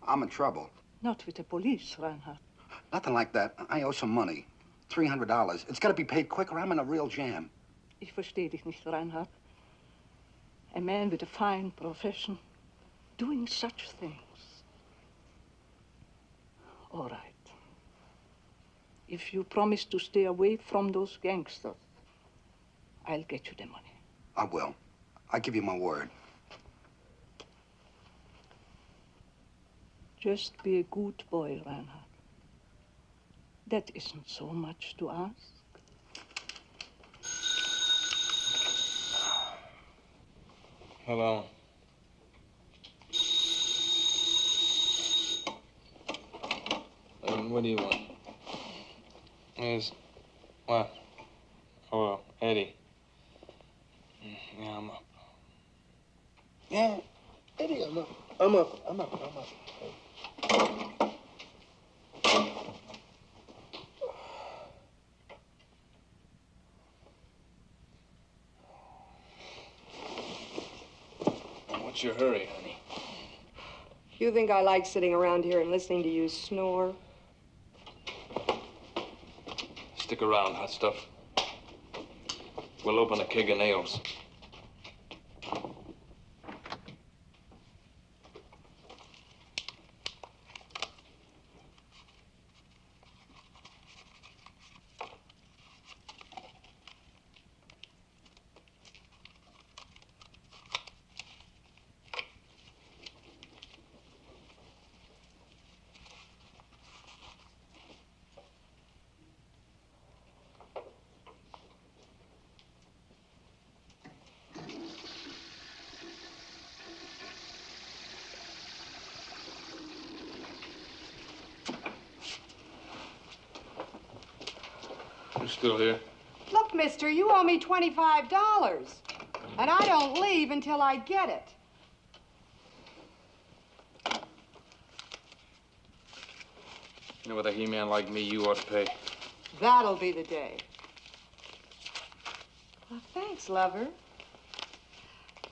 I'm in trouble. Not with the police, Reinhard. Nothing like that. I owe some money. $300. It's got to be paid quick or I'm in a real jam. Ich verstehe dich nicht, Reinhard. A man with a fine profession doing such things. All right. If you promise to stay away from those gangsters, I'll get you the money. I will. I give you my word. Just be a good boy, Reinhard. That isn't so much to ask. Hello. What do you want? What? Oh, Eddie. Yeah, I'm up. Yeah, Eddie, I'm up. What's your hurry, honey? You think I like sitting around here and listening to you snore? Stick around, hot stuff. We'll open a keg of nails. You still here? Look, mister, you owe me $25. And I don't leave until I get it. You know, with a he-man like me, you ought to pay. That'll be the day. Well, thanks, lover.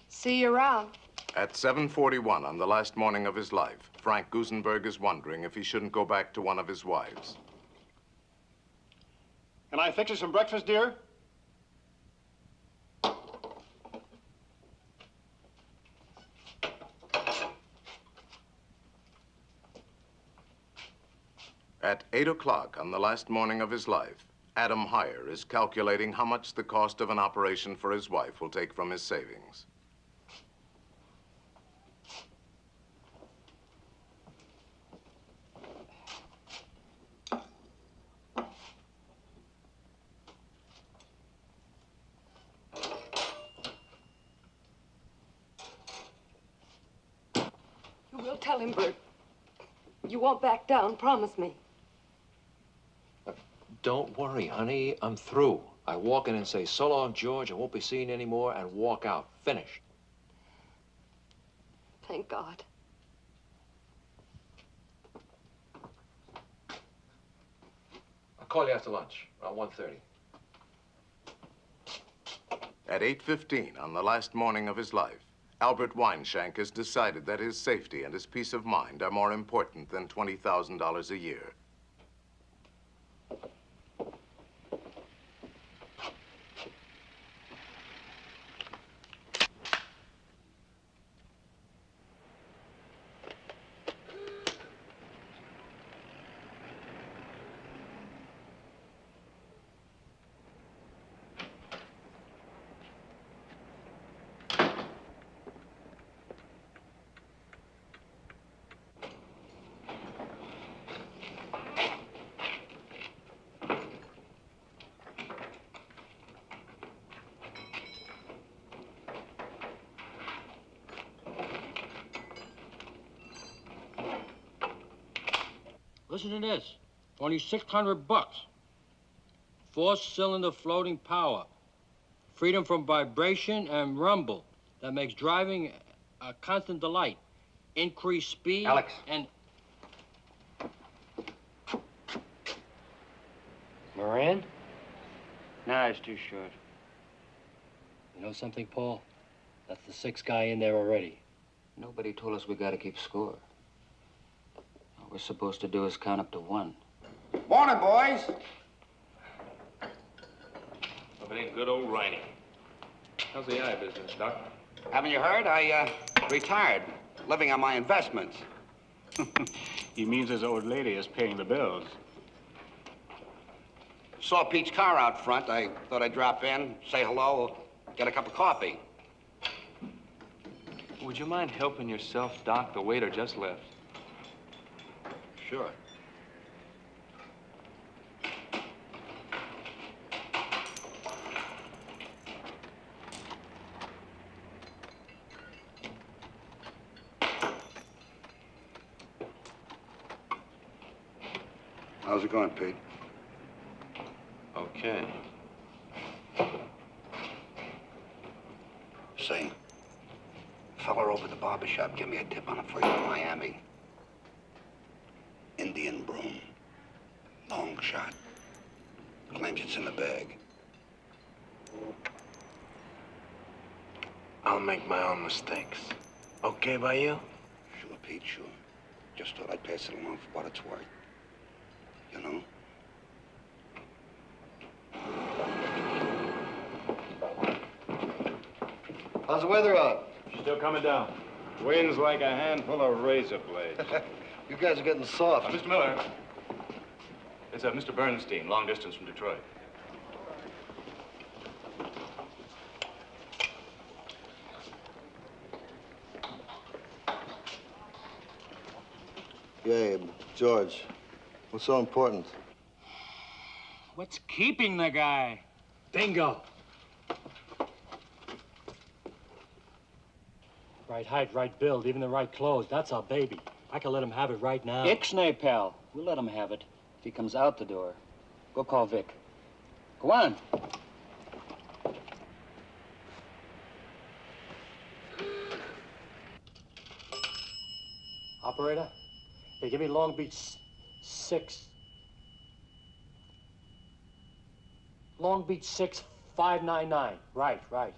See you around. At 7:41 on the last morning of his life, Frank Gusenberg is wondering if he shouldn't go back to one of his wives. Can I fix you some breakfast, dear? At 8 o'clock on the last morning of his life, Adam Heyer is calculating how much the cost of an operation for his wife will take from his savings. You will tell him, Bert. You won't back down, promise me. Don't worry, honey. I'm through. I walk in and say, so long, George, I won't be seen anymore, and walk out. Finished. Thank God. I'll call you after lunch, around 1:30. At 8:15 on the last morning of his life, Albert Weinshank has decided that his safety and his peace of mind are more important than $20,000 a year. Listen to this. Only $600. 4-cylinder floating power. Freedom from vibration and rumble. That makes driving a constant delight. Increased speed. Alex. And Moran? nah, it's too short. You know something, Paul? That's the 6th guy in there already. Nobody told us we gotta keep score. All we're supposed to do is count up to 1. Morning, boys. Hope it ain't good old Riney. How's the eye business, Doc? Haven't you heard? I retired, living on my investments. He means his old lady is paying the bills. Saw Pete's car out front. I thought I'd drop in, say hello, get a cup of coffee. Would you mind helping yourself, Doc? The waiter just left. Sure. How's it going, Pete? Okay. Say, fella over at the barber shop, give me a tip on a freight to Miami. Indian broom. Long shot. Claims it's in the bag. I'll make my own mistakes. Okay by you? Sure, Pete, sure. Just thought I'd pass it along for what it's worth. You know? How's the weather out? Still coming down. Wind's like a handful of razor blades. You guys are getting soft. Mr. Miller. It's Mr. Bernstein, long distance from Detroit. Yeah, George. What's so important? What's keeping the guy? Bingo. Right height, right build, even the right clothes. That's our baby. I can let him have it right now. Ixnay, pal. We'll let him have it if he comes out the door. Go call Vic. Go on. Operator? Hey, give me Long Beach 6. Long Beach 6599. Right.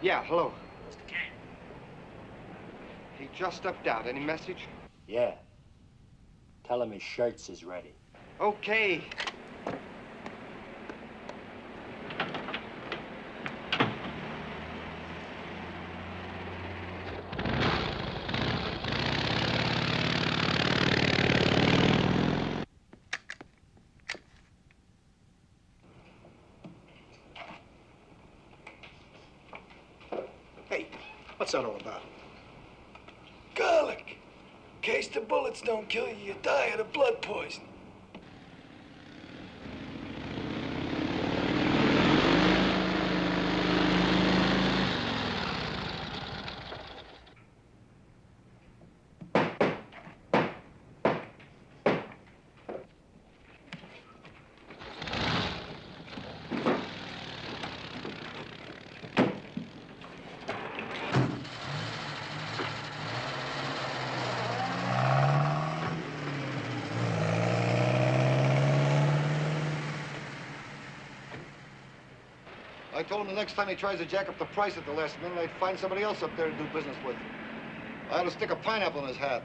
Yeah, hello. Mr. Kane. He just stepped out. Any message? Yeah. Tell him his shirts is ready. Okay. What's that all about? Garlic. In case the bullets don't kill you, you die of the blood poison. I told him the next time he tries to jack up the price at the last minute, I'd find somebody else up there to do business with. I ought to stick a pineapple in his hat.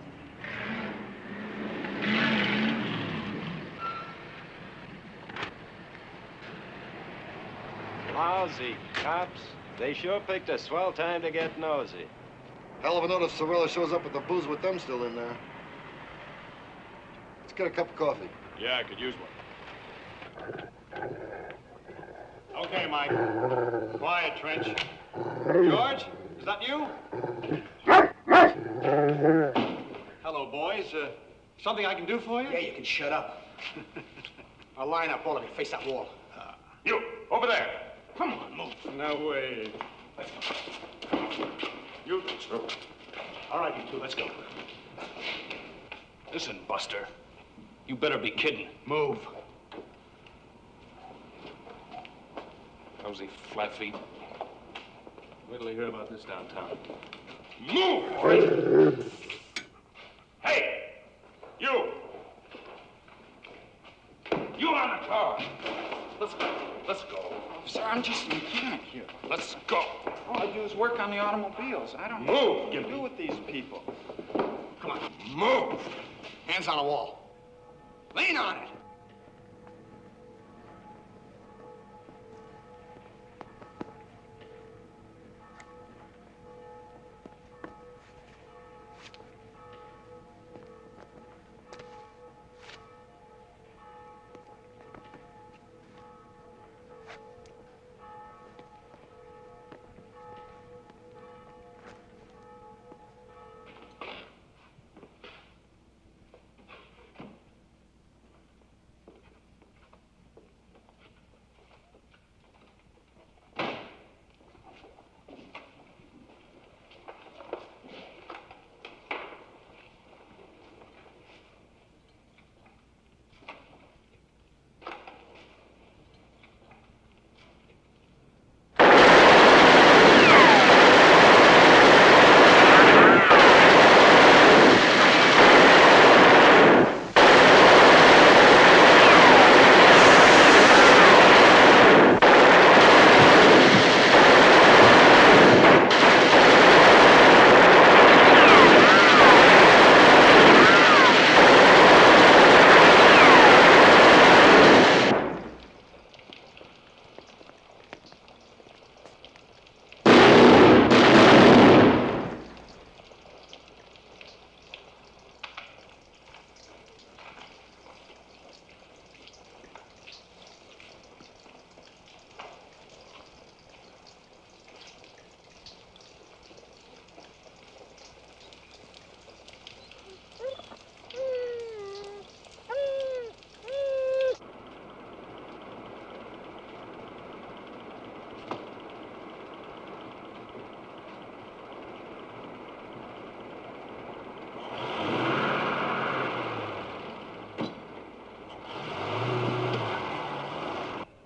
Lousy cops. They sure picked a swell time to get nosy. Hell of a note if Sorella shows up with the booze with them still in there. Let's get a cup of coffee. Yeah, I could use one. Okay, Mike. Quiet, Trench. George, is that you? Hello, boys. Something I can do for you? Yeah, you can shut up. I'll line up, all of you. Face that wall. You, over there. Come on, move. No way. You two. All right, you two, let's go. Listen, Buster. You better be kidding. Move. Nosy flat feet. Wait till you hear about this downtown. Move! Hey! You! You on the car! Let's go. Let's go. Sir, I'm just... minute here. Let's go. All I do is work on the automobiles. I don't know Move, what to Gimpy. do with these people. Come on, move. Hands on the wall. Lean on it.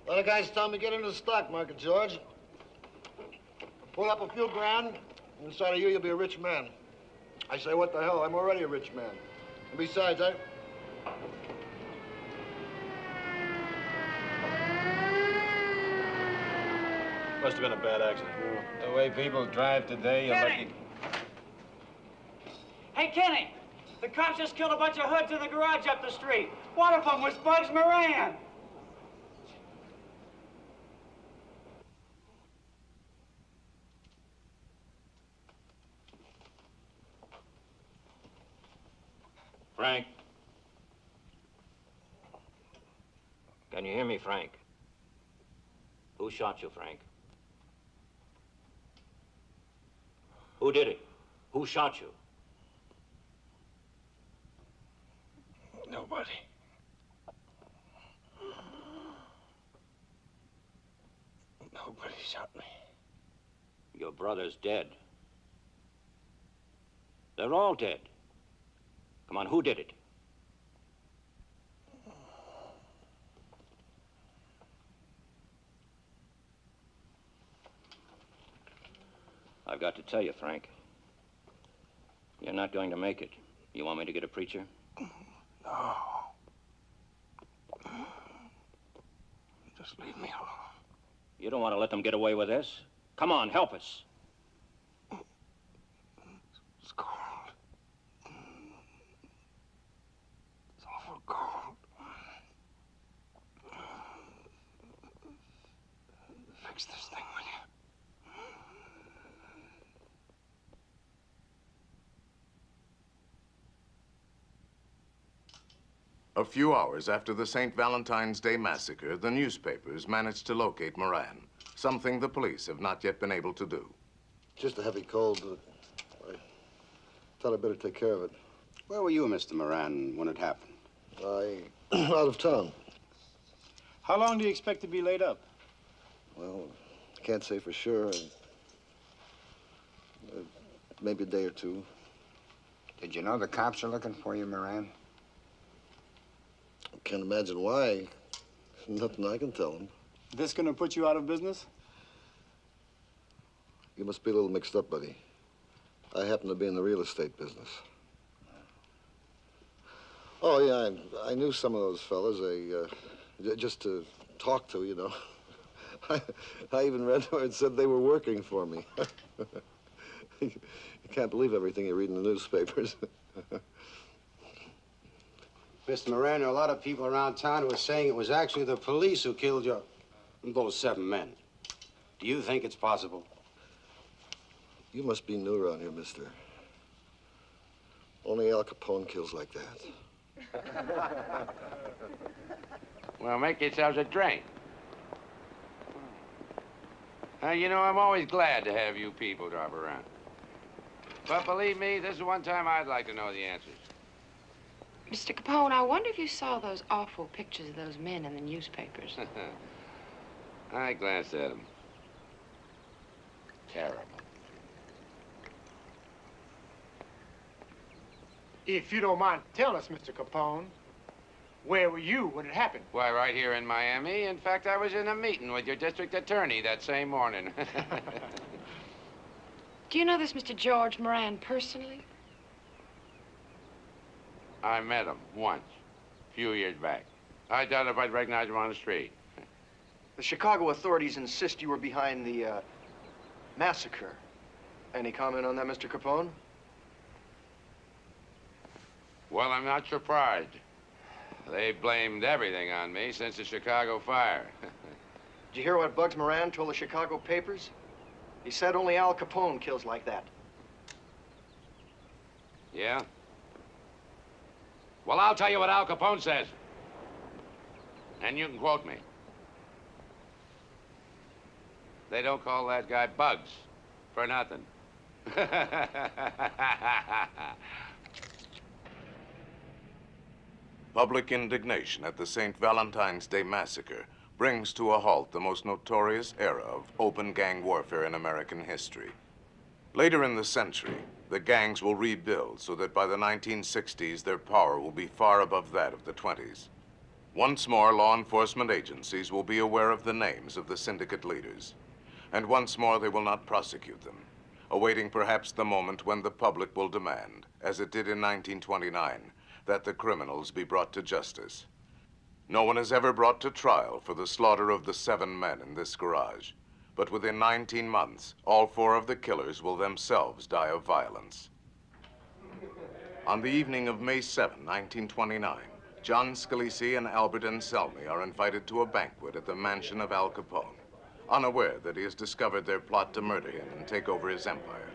The guys tell me to get into the stock market, George. Pull up a few grand, and inside of you, you'll be a rich man. I say, what the hell? I'm already a rich man. And besides, Must have been a bad accident. The way people drive today, you're Kenny! lucky. Hey, Kenny, the cops just killed a bunch of hoods in the garage up the street. One of them was Bugs Moran. Frank. Can you hear me, Frank? Who shot you, Frank? Who did it? Who shot you? Nobody. Nobody shot me. Your brother's dead. They're all dead. Come on, who did it? I've got to tell you, Frank. You're not going to make it. You want me to get a preacher? No. Just leave me alone. You don't want to let them get away with this? Come on, help us. It's cold. It's awful cold. Fix this thing, will you? A few hours after the St. Valentine's Day massacre, the newspapers managed to locate Moran, something the police have not yet been able to do. Just a heavy cold. I thought I'd better take care of it. Where were you, Mr. Moran, when it happened? Out of town. How long do you expect to be laid up? Well, I can't say for sure. Maybe a day or two. Did you know the cops are looking for you, Moran? I can't imagine why. Nothing I can tell them. This gonna put you out of business? You must be a little mixed up, buddy. I happen to be in the real estate business. Oh, yeah, I knew some of those fellas. Just to talk to, you know. I even read where it said they were working for me. You can't believe everything you read in the newspapers. Mr. Moran, there are a lot of people around town who are saying it was actually the police who killed those 7 men. Do you think it's possible? You must be new around here, mister. Only Al Capone kills like that. Well, make yourselves a drink. You know, I'm always glad to have you people drop around. But believe me, this is one time I'd like to know the answers. Mr. Capone, I wonder if you saw those awful pictures of those men in the newspapers. I glanced at them. Terrible. If you don't mind telling us, Mr. Capone, where were you when it happened? Why, right here in Miami. In fact, I was in a meeting with your district attorney that same morning. Do you know this Mr. George Moran personally? I met him once, a few years back. I doubt if I'd recognize him on the street. The Chicago authorities insist you were behind the massacre. Any comment on that, Mr. Capone? Well, I'm not surprised. They blamed everything on me since the Chicago fire. Did you hear what Bugs Moran told the Chicago papers? He said only Al Capone kills like that. Yeah? Well, I'll tell you what Al Capone says. And you can quote me. They don't call that guy Bugs for nothing. Public indignation at the St. Valentine's Day Massacre brings to a halt the most notorious era of open gang warfare in American history. Later in the century, the gangs will rebuild so that by the 1960s, their power will be far above that of the 20s. Once more, law enforcement agencies will be aware of the names of the syndicate leaders. And once more, they will not prosecute them, awaiting perhaps the moment when the public will demand, as it did in 1929, that the criminals be brought to justice. No one is ever brought to trial for the slaughter of the 7 men in this garage. But within 19 months, all 4 of the killers will themselves die of violence. On the evening of May 7, 1929, John Scalise and Albert Anselmi are invited to a banquet at the mansion of Al Capone, unaware that he has discovered their plot to murder him and take over his empire.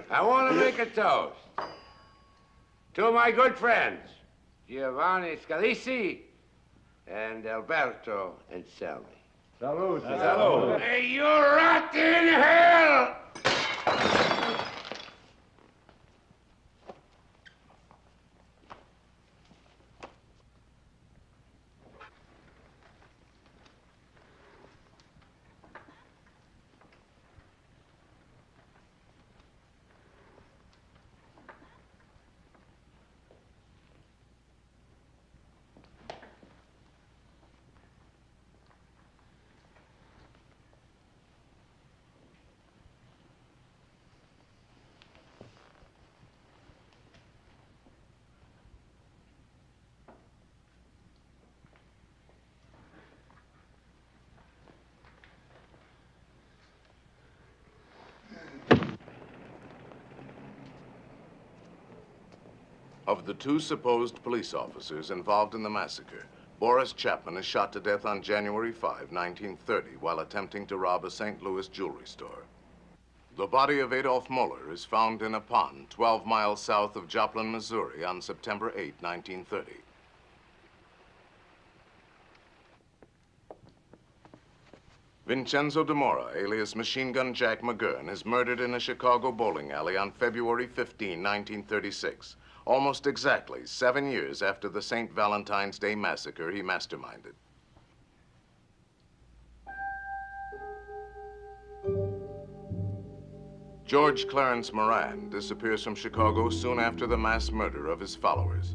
I want to make a toast to my good friends, Giovanni Scalise and Alberto Anselmi. Salud. Salud. May you rot in hell! Of the 2 supposed police officers involved in the massacre, Boris Chapman is shot to death on January 5, 1930, while attempting to rob a St. Louis jewelry store. The body of Adolf Muller is found in a pond 12 miles south of Joplin, Missouri on September 8, 1930. Vincenzo de Mora, alias Machine Gun Jack McGurn, is murdered in a Chicago bowling alley on February 15, 1936. Almost exactly 7 years after the St. Valentine's Day massacre he masterminded. George Clarence Moran disappears from Chicago soon after the mass murder of his followers.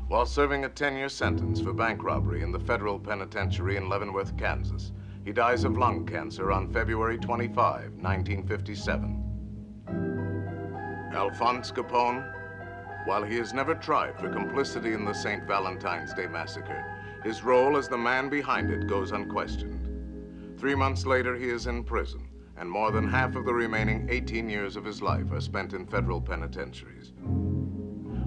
While serving a 10-year sentence for bank robbery in the federal penitentiary in Leavenworth, Kansas, He dies of lung cancer on February 25, 1957. Alphonse Capone, while he is never tried for complicity in the St. Valentine's Day massacre, his role as the man behind it goes unquestioned. 3 months later, he is in prison, and more than half of the remaining 18 years of his life are spent in federal penitentiaries.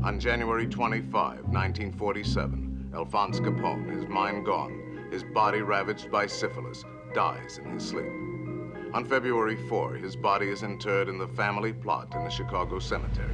On January 25, 1947, Alphonse Capone, his mind gone, his body ravaged by syphilis, dies in his sleep. On February 4, his body is interred in the family plot in the Chicago cemetery.